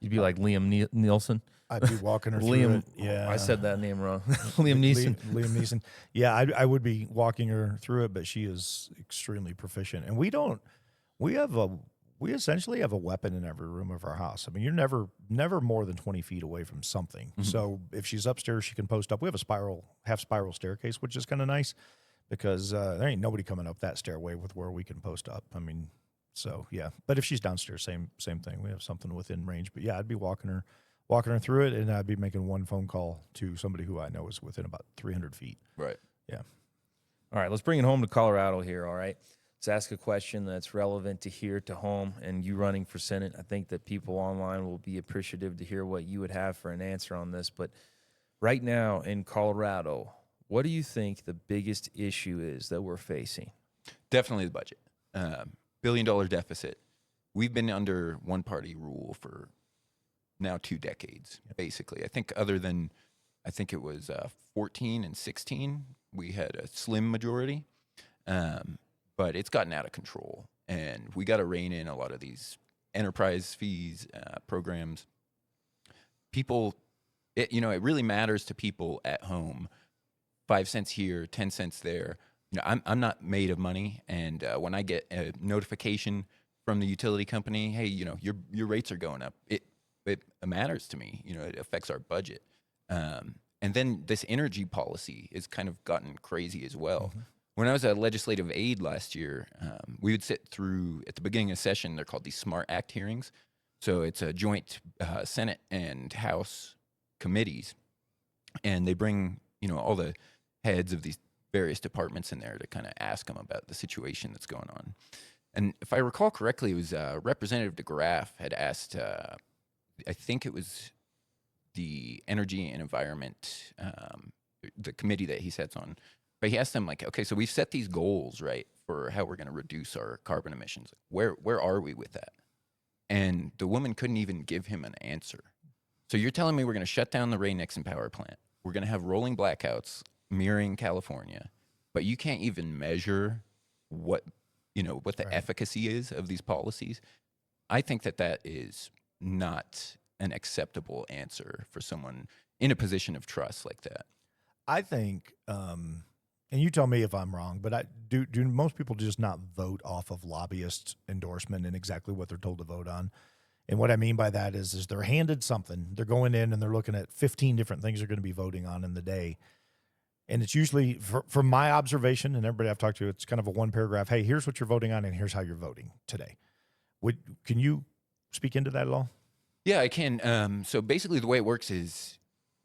You'd be like Liam Nielsen. I'd be walking her through Liam, it. Yeah, I said that name wrong. Liam Neeson. Liam Neeson. Yeah, I would be walking her through it, but she is extremely proficient. And we essentially have a weapon in every room of our house. I mean, you're never more than 20 feet away from something. Mm-hmm. So if she's upstairs, she can post up. We have a half spiral staircase, which is kind of nice because there ain't nobody coming up that stairway with where we can post up. I mean, so yeah. But if she's downstairs, same thing. We have something within range. But yeah, I'd be walking her through it, and I'd be making one phone call to somebody who I know is within about 300 feet. Right. Yeah. All right, let's bring it home to Colorado here, all right? Let's ask a question that's relevant to here, to home, and you running for Senate. I think that people online will be appreciative to hear what you would have for an answer on this. But right now in Colorado, what do you think the biggest issue is that we're facing? Definitely the budget. $1 billion deficit. We've been under one-party rule for now 2 decades, basically. I think it was 14 and 16, we had a slim majority, but it's gotten out of control. And we got to rein in a lot of these enterprise fees, programs. People, it really matters to people at home. 5 cents here, 10 cents there. I'm not made of money, and when I get a notification from the utility company, hey, your rates are going up, it matters to me. It affects our budget. And then this energy policy has kind of gotten crazy as well. Mm-hmm. When I was a legislative aide last year, we would sit through, at the beginning of session, they're called these SMART Act hearings. So it's a joint Senate and House committees, and they bring, all the heads of these various departments in there to kind of ask them about the situation that's going on. And if I recall correctly, it was Representative DeGraff had asked, I think it was the Energy and Environment, the committee that he sits on, but he asked them, like, okay, so we've set these goals, right, for how we're going to reduce our carbon emissions. Where are we with that? And the woman couldn't even give him an answer. So you're telling me we're going to shut down the Ray Nixon power plant. We're going to have rolling blackouts mirroring California, but you can't even measure what the efficacy is of these policies. I think that is not an acceptable answer for someone in a position of trust like that. I think, and you tell me if I'm wrong, but do most people just not vote off of lobbyist endorsement and exactly what they're told to vote on? And what I mean by that is they're handed something, they're going in and they're looking at 15 different things they're going to be voting on in the day. And it's usually, from my observation, and everybody I've talked to, it's kind of a one paragraph, hey, here's what you're voting on and here's how you're voting today. Can you speak into that at all? Yeah, I can. So basically the way it works is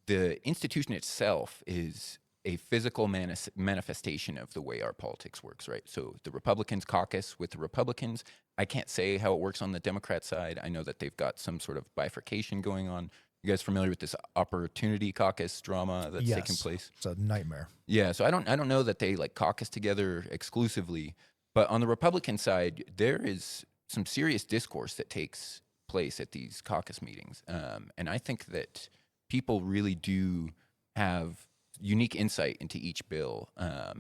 the institution itself is a physical manifestation of the way our politics works, right? So the Republicans caucus with the Republicans. I can't say how it works on the Democrat side. I know that they've got some sort of bifurcation going on. You guys familiar with this Opportunity Caucus drama that's taking place? It's a nightmare. Yeah, so I don't know that they like caucus together exclusively, but on the Republican side, there is some serious discourse that takes place at these caucus meetings, and I think that people really do have unique insight into each bill.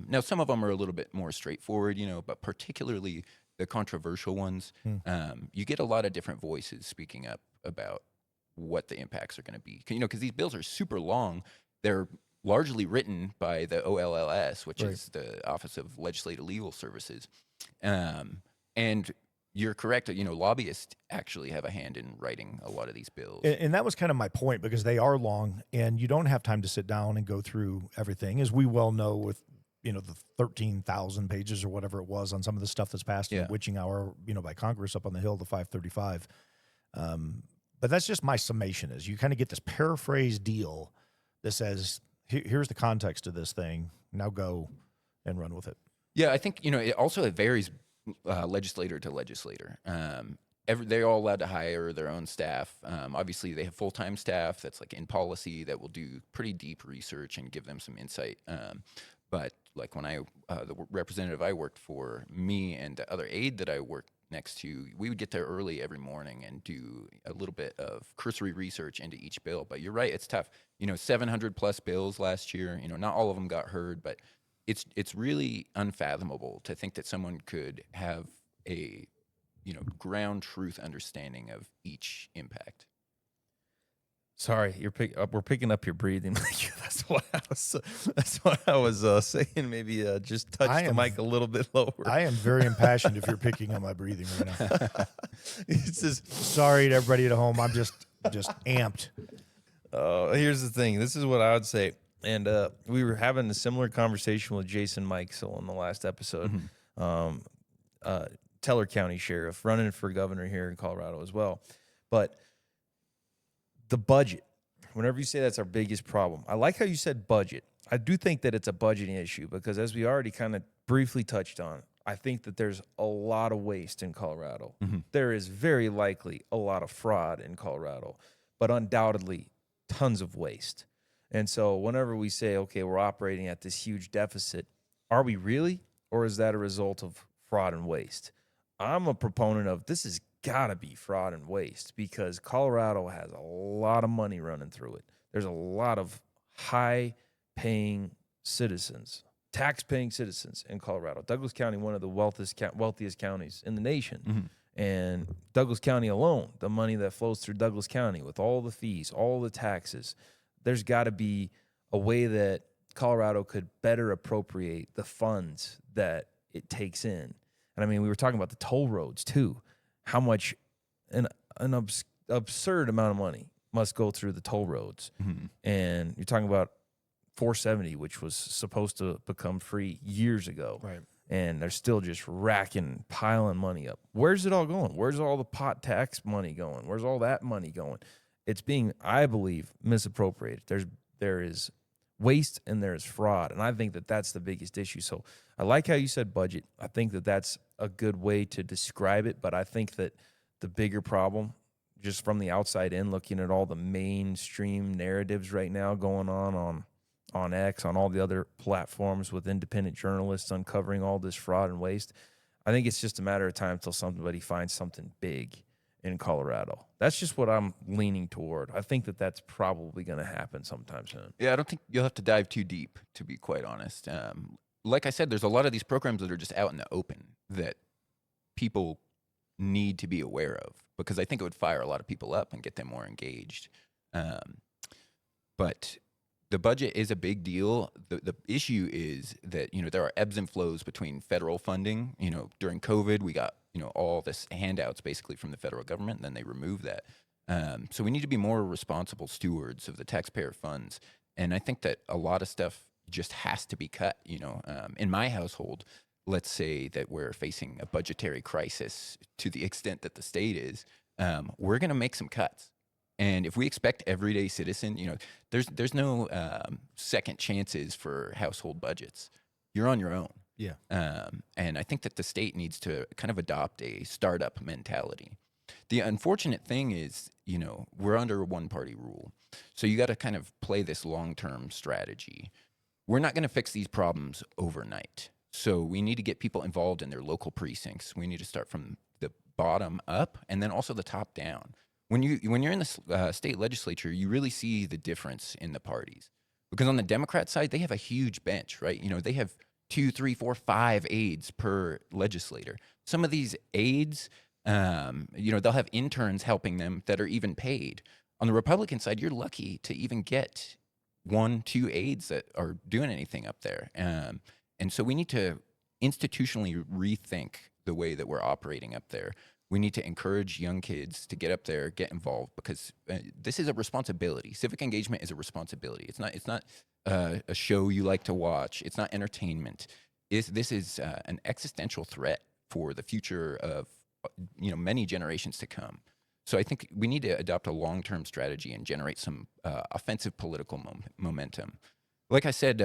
Now, some of them are a little bit more straightforward, but particularly the controversial ones, you get a lot of different voices speaking up about what the impacts are going to be. Because these bills are super long. They're largely written by the OLLS, which is the Office of Legislative Legal Services. And you're correct. Lobbyists actually have a hand in writing a lot of these bills. And that was kind of my point, because they are long and you don't have time to sit down and go through everything, as we well know with, the 13,000 pages or whatever it was on some of the stuff that's passed in the witching hour, by Congress up on the Hill, the 535. But that's just my summation, is you kind of get this paraphrased deal that says, here's the context of this thing. Now go and run with it. Yeah, I think, it varies legislator to legislator. They're all allowed to hire their own staff. Obviously, they have full-time staff that's like in policy that will do pretty deep research and give them some insight. But like when the representative I worked for, me and the other aide that I worked next to, we would get there early every morning and do a little bit of cursory research into each bill. But you're right, it's tough. 700 plus bills last year. Not all of them got heard, but it's really unfathomable to think that someone could have a ground truth understanding of each impact. Sorry, we're picking up your breathing. That's what I was saying. Maybe just touch the mic a little bit lower. I am very impassioned if you're picking on my breathing right now. It's just, sorry to everybody at home. I'm just amped. Here's the thing. This is what I would say. And we were having a similar conversation with Jason Mikesell in the last episode. Teller County Sheriff, running for governor here in Colorado as well. But the budget, whenever you say that's our biggest problem, I like how you said budget. I do think that it's a budgeting issue, because as we already kind of briefly touched on, I think that there's a lot of waste in Colorado. There is very likely a lot of fraud in Colorado, but undoubtedly tons of waste. And so whenever we say, okay, we're operating at this huge deficit, are we really? Or is that a result of fraud and waste? I'm a proponent of this has got to be fraud and waste, because Colorado has a lot of money running through it. There's a lot of high-paying citizens, tax-paying citizens in Colorado. Douglas County, one of the wealthiest counties in the nation. And Douglas County alone, the money that flows through Douglas County with all the fees, all the taxes, there's got to be a way that Colorado could better appropriate the funds that it takes in. And I mean, we were talking about the toll roads too. How much an absurd amount of money must go through the toll roads. And you're talking about 470, which was supposed to become free years ago. Right. And they're still just piling money up. Where's it all going? Where's all the pot tax money going? Where's all that money going? It's being, I believe, misappropriated. There is waste and there is fraud, and I think that that's the biggest issue. So I like how you said budget. I think that that's a good way to describe it, but I think that the bigger problem, just from the outside in, looking at all the mainstream narratives right now going on X, on all the other platforms with independent journalists uncovering all this fraud and waste, I think it's just a matter of time until somebody finds something big in Colorado. That's just what I'm leaning toward. I think that that's probably going to happen sometime soon. Yeah, I don't think you'll have to dive too deep, to be quite honest. Like I said, there's a lot of these programs that are just out in the open that people need to be aware of, because I think it would fire a lot of people up and get them more engaged. But the budget is a big deal. The issue is that, there are ebbs and flows between federal funding. During COVID, we got, all this handouts basically from the federal government, and then they removed that. So we need to be more responsible stewards of the taxpayer funds. And I think that a lot of stuff just has to be cut. In my household, let's say that we're facing a budgetary crisis to the extent that the state is, we're going to make some cuts. And if we expect everyday citizen, there's no second chances for household budgets. You're on your own. Yeah. And I think that the state needs to kind of adopt a startup mentality. The unfortunate thing is, we're under a one-party rule. So you got to kind of play this long-term strategy. We're not going to fix these problems overnight. So we need to get people involved in their local precincts. We need to start from the bottom up and then also the top down. When you're in the state legislature, you really see the difference in the parties. Because on the Democrat side, they have a huge bench, right? They have 2, 3, 4, 5 aides per legislator. Some of these aides, they'll have interns helping them that are even paid. On the Republican side, you're lucky to even get 1, 2 aides that are doing anything up there. And so we need to institutionally rethink the way that we're operating up there. We need to encourage young kids to get up there, get involved, because this is a responsibility. Civic engagement is a responsibility. It's not a show you like to watch. It's not entertainment. This is an existential threat for the future of many generations to come. So I think we need to adopt a long-term strategy and generate some offensive political momentum. Like I said,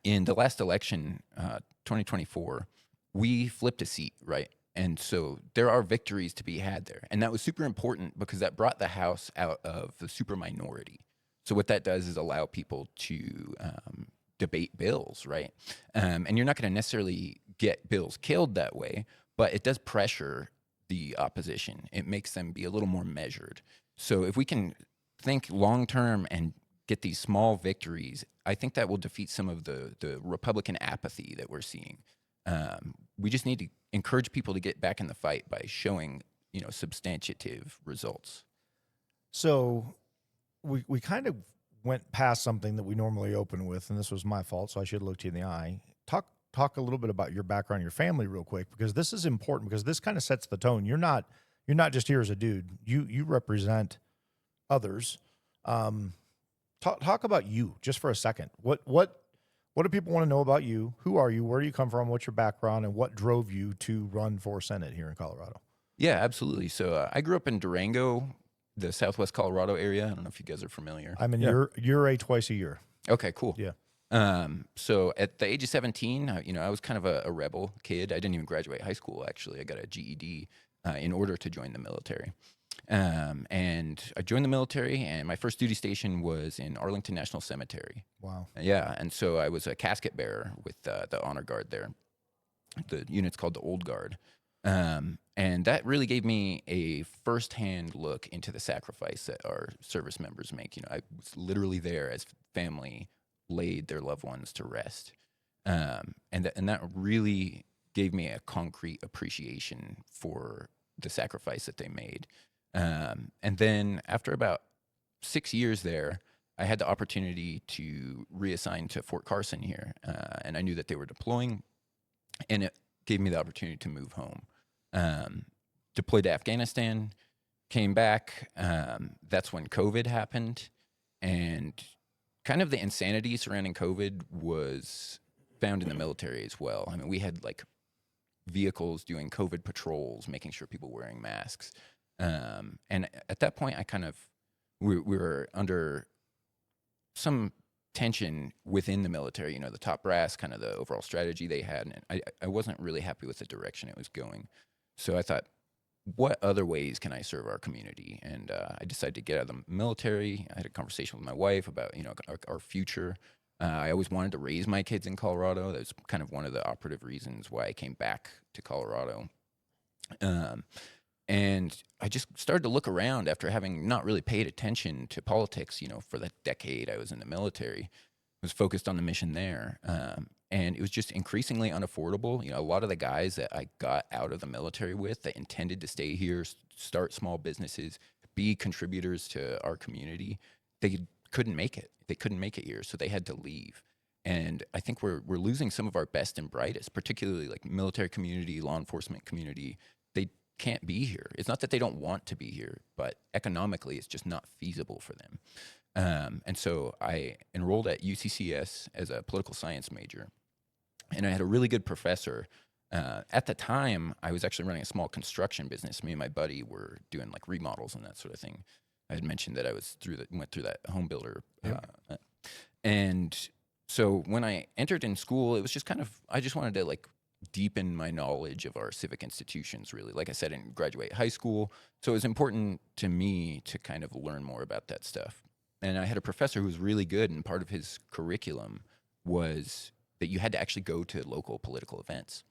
in the last election, 2024, we flipped a seat, right? And so there are victories to be had there. And that was super important because that brought the House out of the super minority. So what that does is allow people to debate bills, right? And you're not going to necessarily get bills killed that way, but it does pressure the opposition. It makes them be a little more measured. So if we can think long-term and get these small victories, I think that will defeat some of the Republican apathy that we're seeing. We just need to encourage people to get back in the fight by showing, substantive results. So we kind of went past something that we normally open with, and this was my fault, so I should look you in the eye. Talk a little bit about your background, your family real quick, because this is important, because this kind of sets the tone. You're not just here as a dude. You represent others. Talk about you just for a second. What do people want to know about you? Who are you? Where do you come from? What's your background? And what drove you to run for Senate here in Colorado? Yeah, absolutely. So I grew up in Durango, the Southwest Colorado area. I don't know if you guys are familiar. I'm in your twice a year. Okay, cool. Yeah. So at the age of 17, I was kind of a rebel kid. I didn't even graduate high school, actually. I got a GED in order to join the military. And I joined the military, and my first duty station was in Arlington National Cemetery. Wow. Yeah, and so I was a casket bearer with the honor guard there. The unit's called the Old Guard. And that really gave me a firsthand look into the sacrifice that our service members make. I was literally there as family laid their loved ones to rest. And that really gave me a concrete appreciation for the sacrifice that they made. And then after about 6 years there, I had the opportunity to reassign to Fort Carson here. And I knew that they were deploying, and it gave me the opportunity to move home. Deployed to Afghanistan, came back. That's when COVID happened. And kind of the insanity surrounding COVID was found in the military as well. I mean, we had like vehicles doing COVID patrols, making sure people were wearing masks. And at that point, we were under some tension within the military, the top brass, kind of the overall strategy they had. And I wasn't really happy with the direction it was going. So I thought, what other ways can I serve our community? And I decided to get out of the military. I had a conversation with my wife about, our future. I always wanted to raise my kids in Colorado. That was kind of one of the operative reasons why I came back to Colorado. And I just started to look around after having not really paid attention to politics, for the decade I was in the military. I was focused on the mission there. And it was just increasingly unaffordable. A lot of the guys that I got out of the military with that intended to stay here, start small businesses, be contributors to our community, they couldn't make it. They couldn't make it here, so they had to leave. And I think we're losing some of our best and brightest, particularly like military community, law enforcement community. They can't be here. It's not that they don't want to be here, but economically it's just not feasible for them. And so I enrolled at UCCS as a political science major. And I had a really good professor. At the time, I was actually running a small construction business. Me and my buddy were doing like remodels and that sort of thing. I had mentioned that I went through that home builder. Yep. And so when I entered in school, it was just I just wanted to like deepen my knowledge of our civic institutions, really. Like I said, I didn't graduate high school. So it was important to me to kind of learn more about that stuff. And I had a professor who was really good, and part of his curriculum was that you had to actually go to local political events.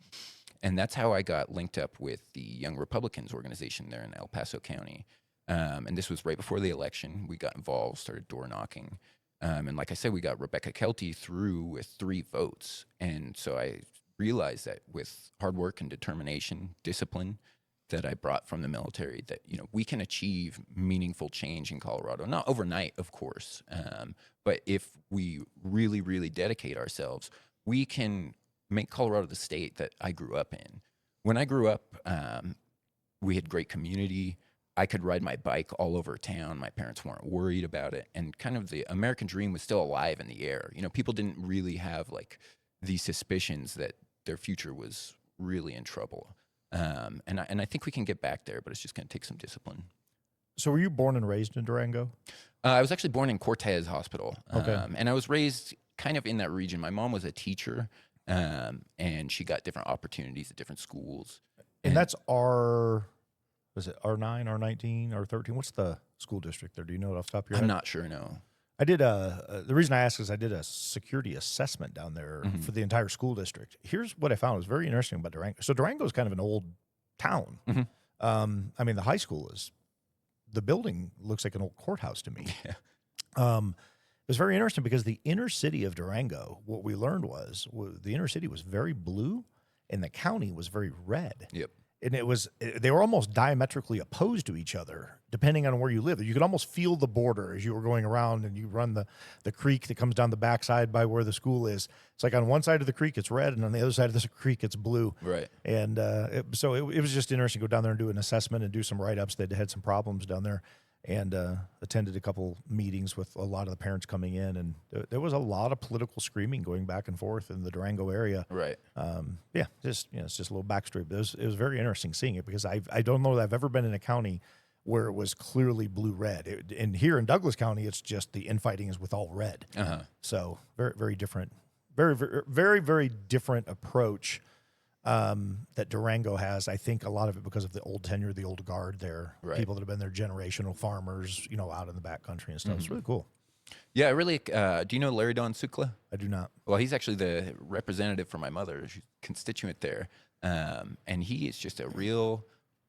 And that's how I got linked up with the Young Republicans organization there in El Paso County. And this was right before the election. We got involved, started door knocking. And like I said, we got Rebecca Kelty through with 3 votes. And so I realized that with hard work and determination, discipline that I brought from the military, that, we can achieve meaningful change in Colorado. Not overnight, of course, but if we really, really dedicate ourselves, we can make Colorado the state that I grew up in. When I grew up, we had great community. I could ride my bike all over town. My parents weren't worried about it. And kind of the American dream was still alive in the air. You know, people didn't really have like these suspicions that their future was really in trouble. And I think we can get back there, but it's just going to take some discipline. So were you born and raised in Durango? I was actually born in Cortez Hospital. Okay. And I was raised kind of in that region. My mom was a teacher, and she got different opportunities at different schools. And that's R9, R19, R13? What's the school district there? Do you know it off the top of your head? I'm not sure, no. I did the reason I asked is I did a security assessment down there Mm-hmm. for the entire school district. Here's what I found was very interesting about Durango. So Durango is kind of an old town. Mm-hmm. I mean, the high school the building looks like an old courthouse to me. Yeah. It was very interesting because the inner city of Durango, what we learned was the inner city was very blue and the county was very red. Yep. And they were almost diametrically opposed to each other, depending on where you live. You could almost feel the border as you were going around, and you run the creek that comes down the backside by where the school is. It's like on one side of the creek, it's red, and on the other side of the creek, it's blue. Right. And so it was just interesting to go down there and do an assessment and do some write-ups. They'd had some problems down there, and attended a couple meetings with a lot of the parents coming in. And there was a lot of political screaming going back and forth in the Durango area. Right. It's just a little backstory, but it was very interesting seeing it because I don't know that I've ever been in a county where it was clearly blue-red. And here in Douglas County, it's just the infighting is with all red. Uh-huh. So very, very different, very, very, very, very different approach that Durango has. I think a lot of it because of the old tenure, the old guard there, Right. people that have been there, generational farmers, out in the back country and stuff. It's really cool. Yeah, really. Do you know Larry Don Sukla? I do not. Well, he's actually the representative for my mother, she's a constituent there. And he is just a real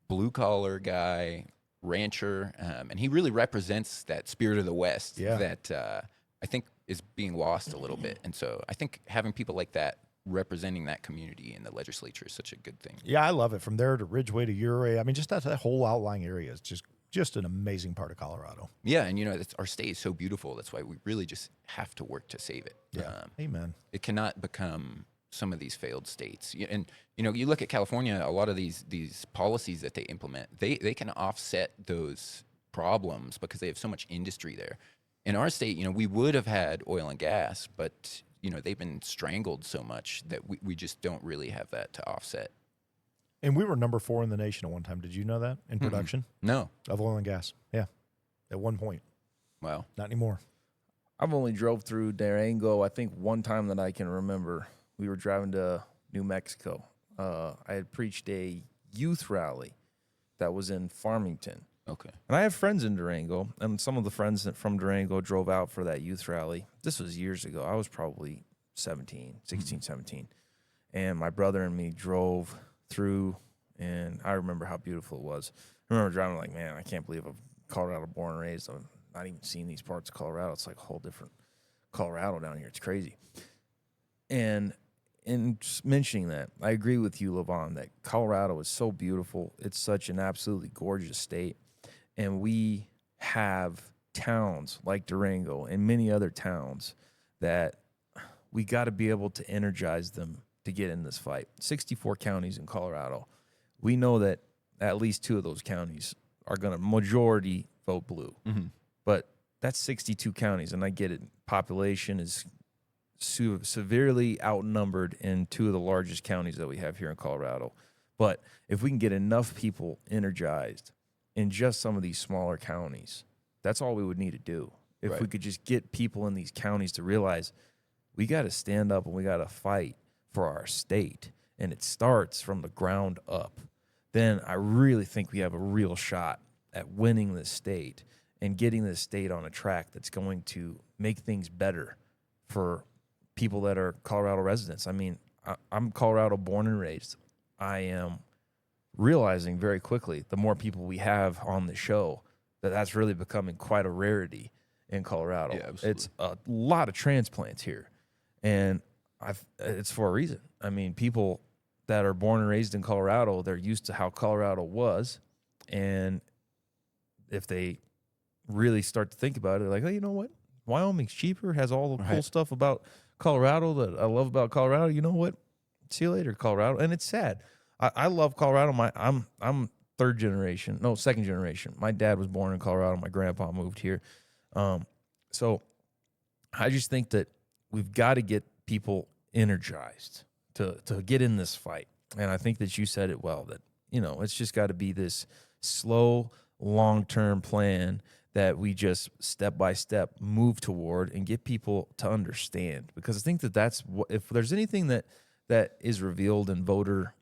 blue-collar guy, rancher, and he really represents that spirit of the West that I think is being lost a little bit. And so I think having people like that representing that community in the legislature is such a good thing. Yeah, I love it. From there to Ridgeway to Uray. I mean, just that whole outlying area is just an amazing part of Colorado. Yeah, and our state is so beautiful. That's why we really just have to work to save it. Yeah, amen. It cannot become some of these failed states. And you look at California, a lot of these policies that they implement, they can offset those problems because they have so much industry there. In our state, we would have had oil and gas, but they've been strangled so much that we just don't really have that to offset. And we were number 4 in the nation at one time. Did you know that in production No. of oil and gas? Yeah, at one point. Wow. Not anymore. I've only drove through Durango, I think one time that I can remember. We were driving to New Mexico. I had preached a youth rally that was in Farmington. Okay. And I have friends in Durango, and some of the friends from Durango drove out for that youth rally. This was years ago. I was probably 16, 17. And my brother and me drove through, and I remember how beautiful it was. I remember driving like, man, I can't believe I'm Colorado born and raised. I'm not even seeing these parts of Colorado. It's like a whole different Colorado down here. It's crazy. And in just mentioning that, I agree with you, Levon, that Colorado is so beautiful. It's such an absolutely gorgeous state. And we have towns like Durango and many other towns that we got to be able to energize them to get in this fight. 64 counties in Colorado. We know that at least 2 of those counties are going to majority vote blue. Mm-hmm. But that's 62 counties, and I get it. Population is severely outnumbered in 2 of the largest counties that we have here in Colorado. But if we can get enough people energized in just some of these smaller counties, that's all we would need to do. If Right. we could just get people in these counties to realize we got to stand up and we got to fight for our state, and it starts from the ground up, then I really think we have a real shot at winning this state and getting this state on a track that's going to make things better for people that are Colorado residents. I mean, I'm Colorado born and raised. I am realizing very quickly, the more people we have on the show, that's really becoming quite a rarity in Colorado. Yeah, absolutely. It's a lot of transplants here, and it's for a reason. I mean, people that are born and raised in Colorado, they're used to how Colorado was, and if they really start to think about it, like, oh, you know what? Wyoming's cheaper, has all the cool stuff about Colorado that I love about Colorado. You know what? See you later, Colorado. And it's sad. I love Colorado. I'm third generation, no, second generation. My dad was born in Colorado. My grandpa moved here. So I just think that we've got to get people energized to get in this fight. And I think that you said it well, that, it's just got to be this slow, long-term plan that we just step by step move toward and get people to understand. Because I think that that's what, if there's anything that is revealed in voter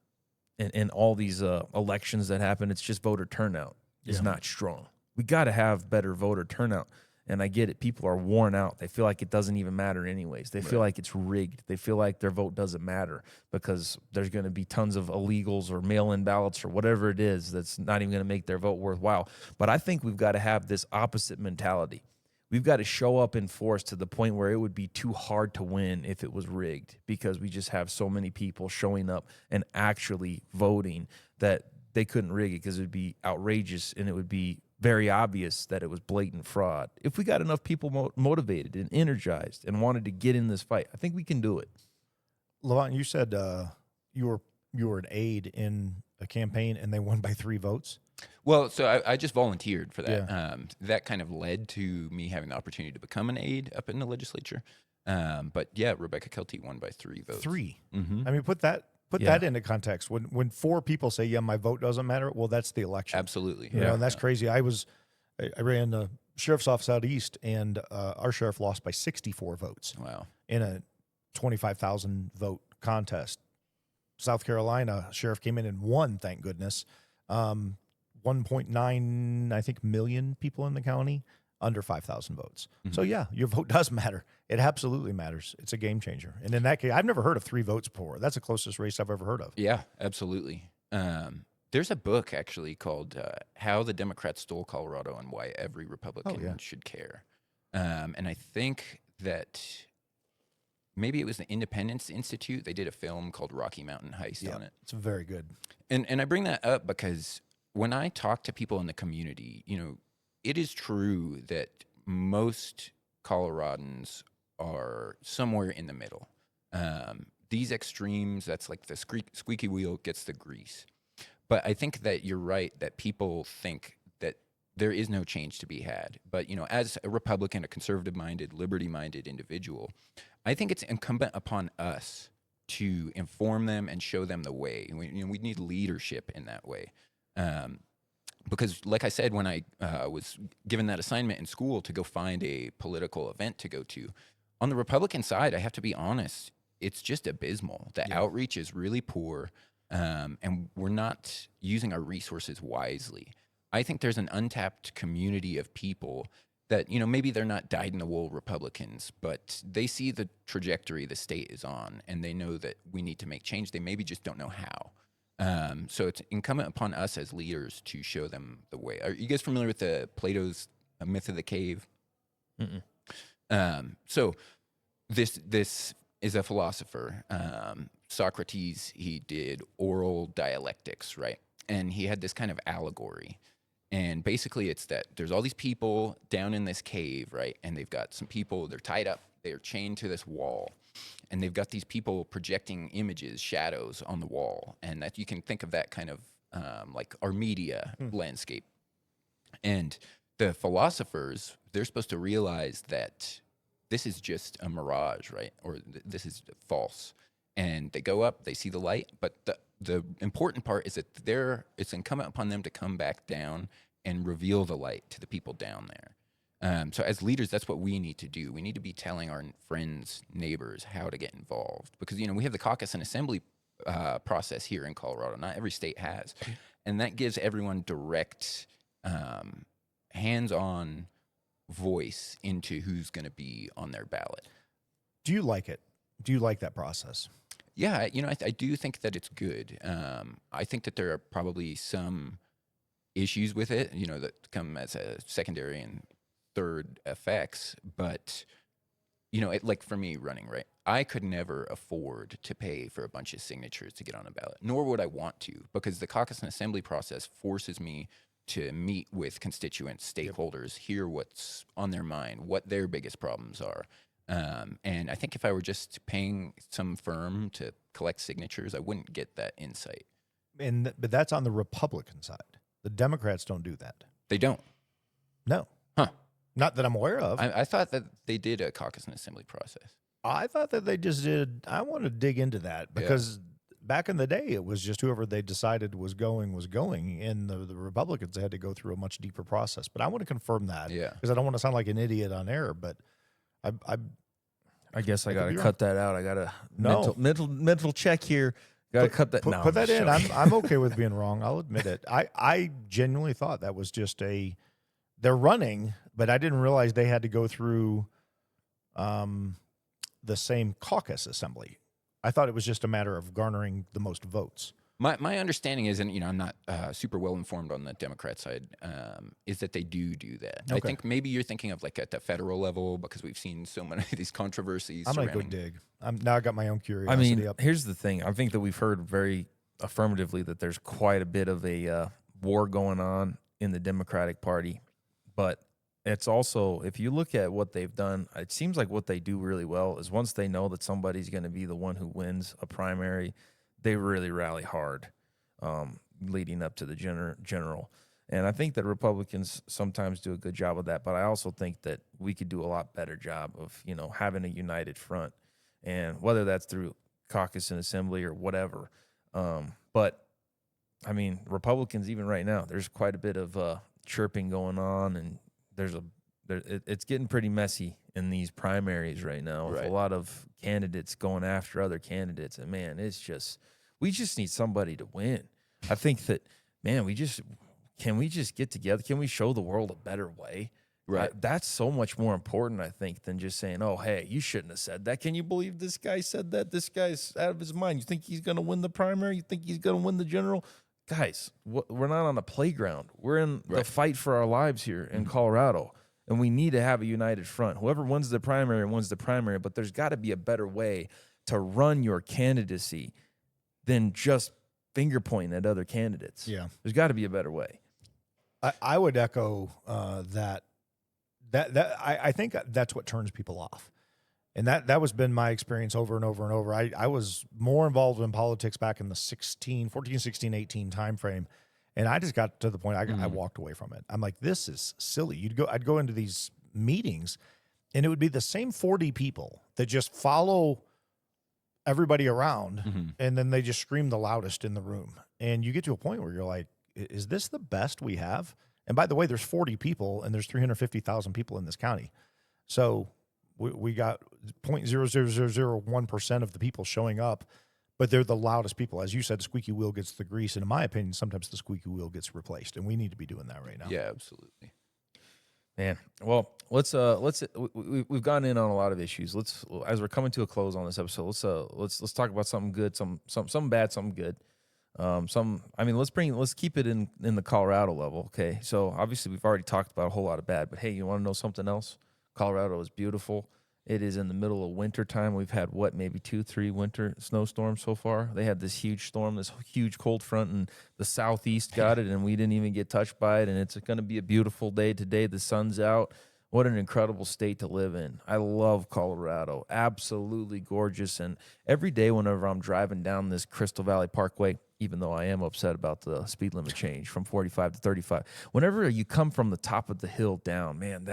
and all these elections that happen, it's just voter turnout is not strong. We got to have better voter turnout. And I get it. People are worn out. They feel like it doesn't even matter anyways. They feel like it's rigged. They feel like their vote doesn't matter because there's going to be tons of illegals or mail-in ballots or whatever it is that's not even going to make their vote worthwhile. But I think we've got to have this opposite mentality. We've got to show up in force to the point where it would be too hard to win if it was rigged, because we just have so many people showing up and actually voting that they couldn't rig it because it would be outrageous and it would be very obvious that it was blatant fraud. If we got enough people motivated and energized and wanted to get in this fight, I think we can do it. Levon, you said you were an aide in a campaign and they won by 3 votes. Well, so I just volunteered for that. Yeah. That kind of led to me having the opportunity to become an aide up in the legislature. But yeah, Rebecca Kelty won by 3 votes. 3. Mm-hmm. I mean, put that into context. When 4 people say, "Yeah, my vote doesn't matter," well, that's the election. Absolutely. You know, and that's crazy. I ran the sheriff's office out east, and our sheriff lost by 64 votes. Wow. In a 25,000 vote contest. South Carolina sheriff came in and won, thank goodness. 1.9, I think, million people in the county, under 5,000 votes. Mm-hmm. So yeah, your vote does matter. It absolutely matters. It's a game changer. And in that case, I've never heard of 3 votes before. That's the closest race I've ever heard of. Yeah, absolutely. There's a book actually called How the Democrats Stole Colorado and Why Every Republican Should Care. And I think that maybe it was the Independence Institute. They did a film called Rocky Mountain Heist on it. It's very good. And I bring that up because when I talk to people in the community, it is true that most Coloradans are somewhere in the middle. These extremes, that's like the squeaky wheel gets the grease. But I think that you're right that people think that there is no change to be had. But, as a Republican, a conservative-minded, liberty-minded individual, I think it's incumbent upon us to inform them and show them the way. We need leadership in that way. Because like I said, when I was given that assignment in school to go find a political event to go to, on the Republican side, I have to be honest, it's just abysmal. The outreach is really poor, and we're not using our resources wisely. I think there's an untapped community of people that, maybe they're not dyed-in-the-wool Republicans, but they see the trajectory the state is on, and they know that we need to make change. They maybe just don't know how. So it's incumbent upon us as leaders to show them the way. Are you guys familiar with Plato's myth of the cave? Mm-mm. So this is a philosopher. Socrates, he did oral dialectics, right? And he had this kind of allegory. And basically it's that there's all these people down in this cave, right? And they've got some people, they're tied up, they're chained to this wall. And they've got these people projecting images, shadows on the wall. And that you can think of that kind of like our media landscape. And the philosophers, they're supposed to realize that this is just a mirage, right? Or this is false. And they go up, they see the light. But the important part is that it's incumbent upon them to come back down and reveal the light to the people down there. So as leaders, that's what we need to do. We need to be telling our friends, neighbors, how to get involved. Because, we have the caucus and assembly process here in Colorado. Not every state has. And that gives everyone direct, hands-on voice into who's going to be on their ballot. Do you like it? Do you like that process? Yeah, I do think that it's good. I think that there are probably some issues with it, that come as a secondary and third effects. But, like for me running, right, I could never afford to pay for a bunch of signatures to get on a ballot, nor would I want to, because the caucus and assembly process forces me to meet with constituents, stakeholders, hear what's on their mind, what their biggest problems are. And I think if I were just paying some firm to collect signatures, I wouldn't get that insight. But that's on the Republican side. The Democrats don't do that. They don't. No. Huh. Not that I'm aware of. I thought that they did a caucus and assembly process. I thought that they just did. I want to dig into that because back in the day, it was just whoever they decided was going, and the Republicans had to go through a much deeper process. But I want to confirm that because I don't want to sound like an idiot on air. But I guess I got to wrong. cut that out. I got to No. mental check here. Got to cut that. Put that in. I'm okay with being wrong. I'll admit it. I genuinely thought that was just they're running, but I didn't realize they had to go through the same caucus assembly. I thought it was just a matter of garnering the most votes. My understanding is, and I'm not super well informed on the Democrat side, is that they do that. Okay. I think maybe you're thinking of like at the federal level because we've seen so many of these controversies. I'm gonna go dig. Now I got my own curiosity up. Here's the thing. I think that we've heard very affirmatively that there's quite a bit of a war going on in the Democratic Party, but it's also, if you look at what they've done, it seems like what they do really well is once they know that somebody's going to be the one who wins a primary, they really rally hard leading up to the general. And I think that Republicans sometimes do a good job of that, but I also think that we could do a lot better job of, having a united front, and whether that's through caucus and assembly or whatever. But, I mean, Republicans, even right now, there's quite a bit of chirping going on, and it's getting pretty messy in these primaries right now with a lot of candidates going after other candidates. And man, we just need somebody to win. I think that, man, can we just get together? Can we show the world a better way? Right. That's so much more important, I think, than just saying, oh, hey, you shouldn't have said that. Can you believe this guy said that? This guy's out of his mind. You think he's going to win the primary? You think he's going to win the general? Guys, we're not on a playground. We're in the fight for our lives here in Colorado, and we need to have a united front. Whoever wins the primary wins the primary, but there's got to be a better way to run your candidacy than just finger pointing at other candidates. Yeah. There's got to be a better way. I would echo that I think that's what turns people off. And that was been my experience over and over and over. I was more involved in politics back in the 14, 16, 18 timeframe. And I just got to the point I walked away from it. I'm like, this is silly. I'd go into these meetings and it would be the same 40 people that just follow everybody around and then they just scream the loudest in the room. And you get to a point where you're like, is this the best we have? And by the way, there's 40 people and there's 350,000 people in this county. So we got 0.00001% of the people showing up, but they're the loudest people. As you said, the squeaky wheel gets the grease. And in my opinion, sometimes the squeaky wheel gets replaced, and we need to be doing that right now. Yeah, absolutely. Man, well, we've gone in on a lot of issues. As we're coming to a close on this episode, let's talk about something good, some bad, something good. Let's keep it in the Colorado level. Okay. So obviously we've already talked about a whole lot of bad, but hey, you want to know something else? Colorado is beautiful. It is in the middle of winter time. We've had maybe 2-3 winter snowstorms so far. They had this huge storm, this huge cold front, and the southeast got it, and we didn't even get touched by it. And it's going to be a beautiful day today. The sun's out. What an incredible state to live in. I love Colorado. Absolutely gorgeous. And every day whenever I'm driving down this Crystal Valley Parkway, even though I am upset about the speed limit change from 45 to 35, whenever you come from the top of the hill down, man,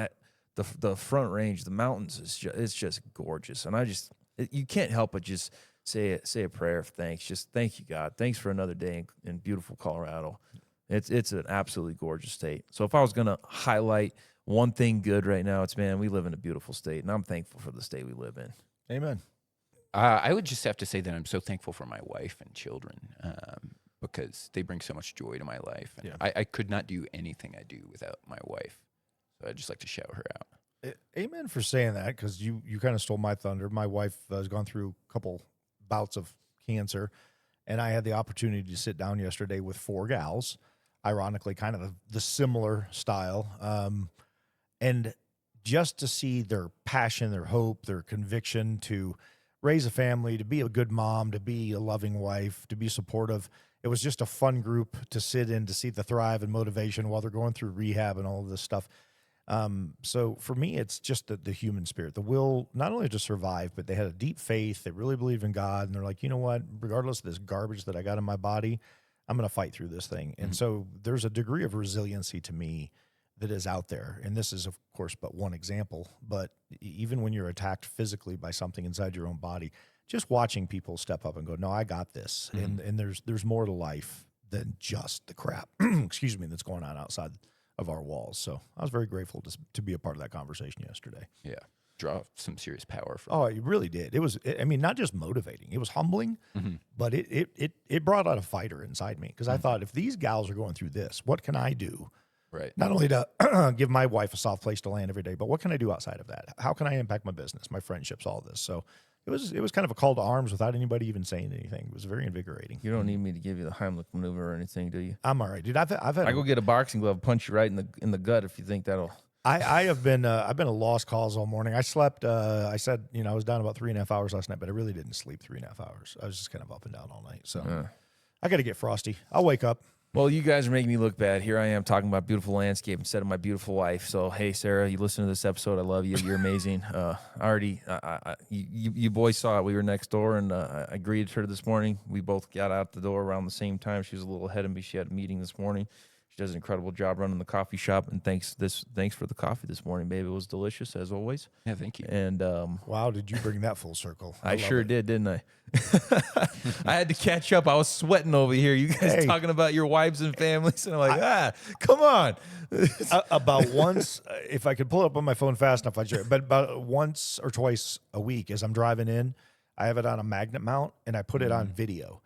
the front range, the mountains, it's just gorgeous. And you can't help but just say a prayer of thanks. Just thank you, God. Thanks for another day in beautiful Colorado. It's an absolutely gorgeous state. So if I was going to highlight one thing good right now, it's, man, we live in a beautiful state, and I'm thankful for the state we live in. Amen. I would just have to say that I'm so thankful for my wife and children because they bring so much joy to my life. And I could not do anything I do without my wife. So I'd just like to shout her out. Amen for saying that, because you kind of stole my thunder. My wife has gone through a couple bouts of cancer, and I had the opportunity to sit down yesterday with 4 gals, ironically kind of the similar style, and just to see their passion, their hope, their conviction to raise a family, to be a good mom, to be a loving wife, to be supportive. It was just a fun group to sit in, to see the thrive and motivation while they're going through rehab and all of this stuff. So for me, it's just the human spirit, the will not only to survive, but they had a deep faith. They really believe in God. And they're like, you know what, regardless of this garbage that I got in my body, I'm going to fight through this thing. And so there's a degree of resiliency to me that is out there. And this is, of course, but one example. But even when you're attacked physically by something inside your own body, just watching people step up and go, no, I got this. And there's more to life than just the crap, excuse me, that's going on outside of our walls. So I was very grateful to be a part of that conversation yesterday. Yeah. Draw some serious power from Oh, it really did. It was, I mean, not just motivating. It was humbling, but it brought out a fighter inside me because I thought, if these gals are going through this, what can I do? Right. Not only to give my wife a soft place to land every day, but what can I do outside of that? How can I impact my business, my friendships, all this? So it was kind of a call to arms without anybody even saying anything. It was very invigorating. You don't need me to give you the Heimlich maneuver or anything, do you? I'm all right, dude. I've had I go get a boxing glove, punch you right in the gut if you think that'll. I've been at lost cause all morning. I slept. I said, I was down about 3.5 hours last night, but I really didn't sleep 3.5 hours. I was just kind of up and down all night. So I got to get frosty. I'll wake up. Well, you guys are making me look bad. Here I am talking about beautiful landscape instead of my beautiful wife. So, hey, Sarah, you listen to this episode. I love you. You're amazing. You boys saw it. We were next door, and I greeted her this morning. We both got out the door around the same time. She was a little ahead of me. She had a meeting this morning. She does an incredible job running the coffee shop. And thanks for the coffee this morning, babe. It was delicious, as always. Yeah, thank you. And wow, did you bring that full circle? I sure did, didn't I? I had to catch up. I was sweating over here. You guys talking about your wives and families, and I'm like, come on. About once, if I could pull it up on my phone fast enough, I'd share it. But about once or twice a week, as I'm driving in, I have it on a magnet mount, and I put it on video.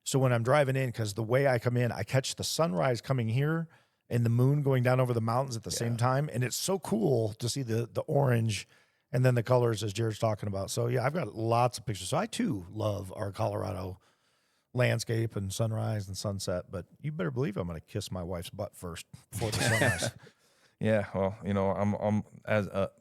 So when I'm driving in, because the way I come in, I catch the sunrise coming here and the moon going down over the mountains at the same time, and it's so cool to see the orange and then the colors as Jared's talking about. So, yeah, I've got lots of pictures. So I, too, love our Colorado landscape and sunrise and sunset. But you better believe I'm going to kiss my wife's butt first before the sunrise. Yeah, well, I'm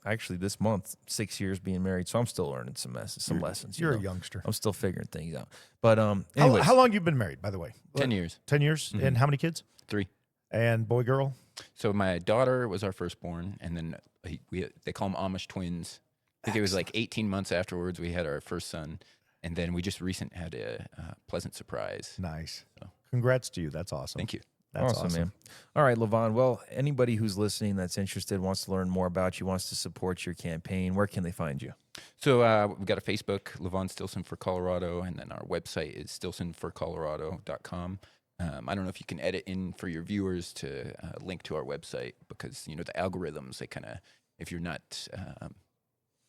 actually this month 6 years being married, so I'm still learning some lessons. You're a youngster. I'm still figuring things out. But anyways, how long you been married, by the way? 10 years. 10 years? And how many kids? 3. And boy, girl? So my daughter was our firstborn, and then they call them Amish twins. I think it was like 18 months afterwards we had our first son, and then we just had a pleasant surprise. Nice. So. Congrats to you. That's awesome. Thank you. That's awesome, man. All right, Levon. Well, anybody who's listening that's interested, wants to learn more about you, wants to support your campaign, where can they find you? So we've got a Facebook, Levon Stilson for Colorado, and then our website is stilsonforcolorado.com. I don't know if you can edit in for your viewers to link to our website because, the algorithms, they kind of, if you're not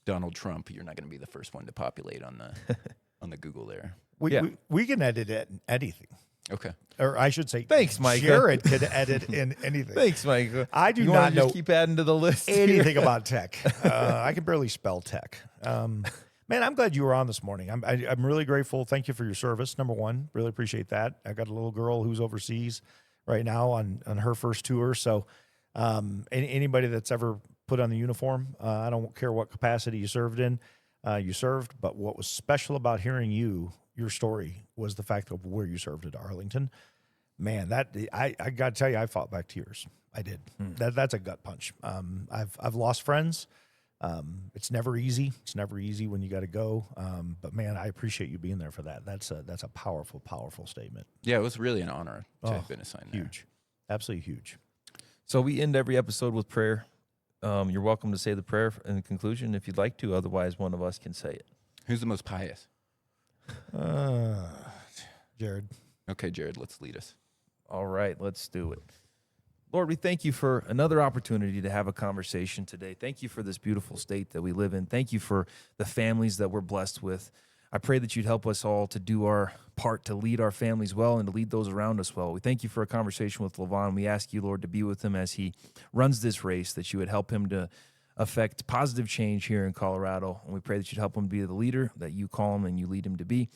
Donald Trump, you're not going to be the first one to populate on the Google there. We can edit anything. Okay. Or I should say, thanks, Mike. Jared could edit in anything. Thanks, Mike. I do you not know just keep adding to the list anything about tech. I can barely spell tech. Man, I'm glad you were on this morning. I'm really grateful. Thank you for your service. Number one, really appreciate that. I got a little girl who's overseas right now on her first tour. So anybody that's ever put on the uniform, I don't care what capacity you served in, you served. But what was special about hearing your story was the fact of where you served at Arlington. Man, that I got to tell you, I fought back tears. I did. That's a gut punch. I've lost friends. It's never easy. It's never easy when you got to go. But man, I appreciate you being there for that. That's a powerful, powerful statement. Yeah, it was really an honor to have been assigned there. Huge, absolutely huge. So we end every episode with prayer. You're welcome to say the prayer in the conclusion if you'd like to. Otherwise, one of us can say it. Who's the most pious? Jared. Okay, Jared, let's lead us. All right, let's do it. Lord, we thank you for another opportunity to have a conversation today. Thank you for this beautiful state that we live in. Thank you for the families that we're blessed with. I pray that you'd help us all to do our part to lead our families well and to lead those around us well. We thank you for a conversation with Levon. We ask you, Lord, to be with him as he runs this race, that you would help him to affect positive change here in Colorado. And we pray that you'd help him be the leader that you call him and you lead him to be.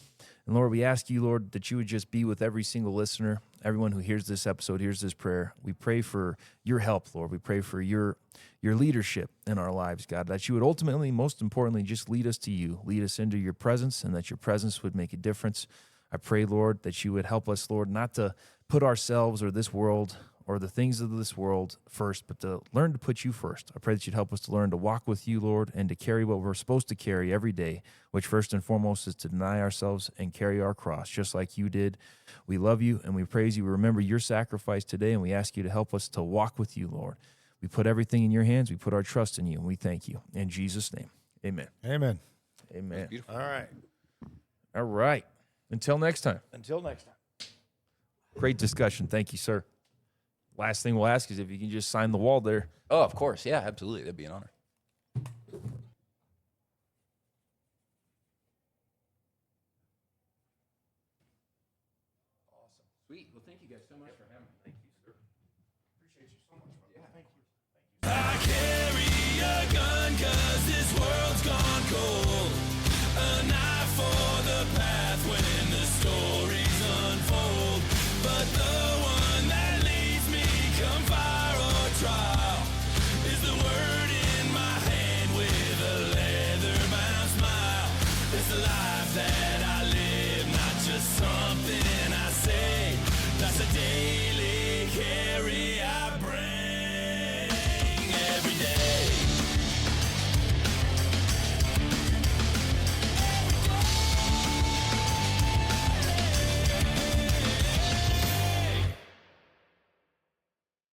And Lord, we ask you, Lord, that you would just be with every single listener, everyone who hears this episode, hears this prayer. We pray for your help, Lord. We pray for your leadership in our lives, God, that you would ultimately, most importantly, just lead us to you, lead us into your presence, and that your presence would make a difference. I pray, Lord, that you would help us, Lord, not to put ourselves or this world or the things of this world first, but to learn to put you first. I pray that you'd help us to learn to walk with you, Lord, and to carry what we're supposed to carry every day, which first and foremost is to deny ourselves and carry our cross, just like you did. We love you and we praise you. We remember your sacrifice today, and we ask you to help us to walk with you, Lord. We put everything in your hands. We put our trust in you, and we thank you. In Jesus' name, amen. Amen. Amen. Beautiful. All right. All right. Until next time. Until next time. Great discussion. Thank you, sir. Last thing we'll ask is if you can just sign the wall there. Oh, of course. Yeah, absolutely. That'd be an honor. Awesome. Sweet. Well, thank you guys so much for having me. Thank you, sir. Appreciate you so much, brother. Yeah. Thank you. I carry a gun 'cause this world's gone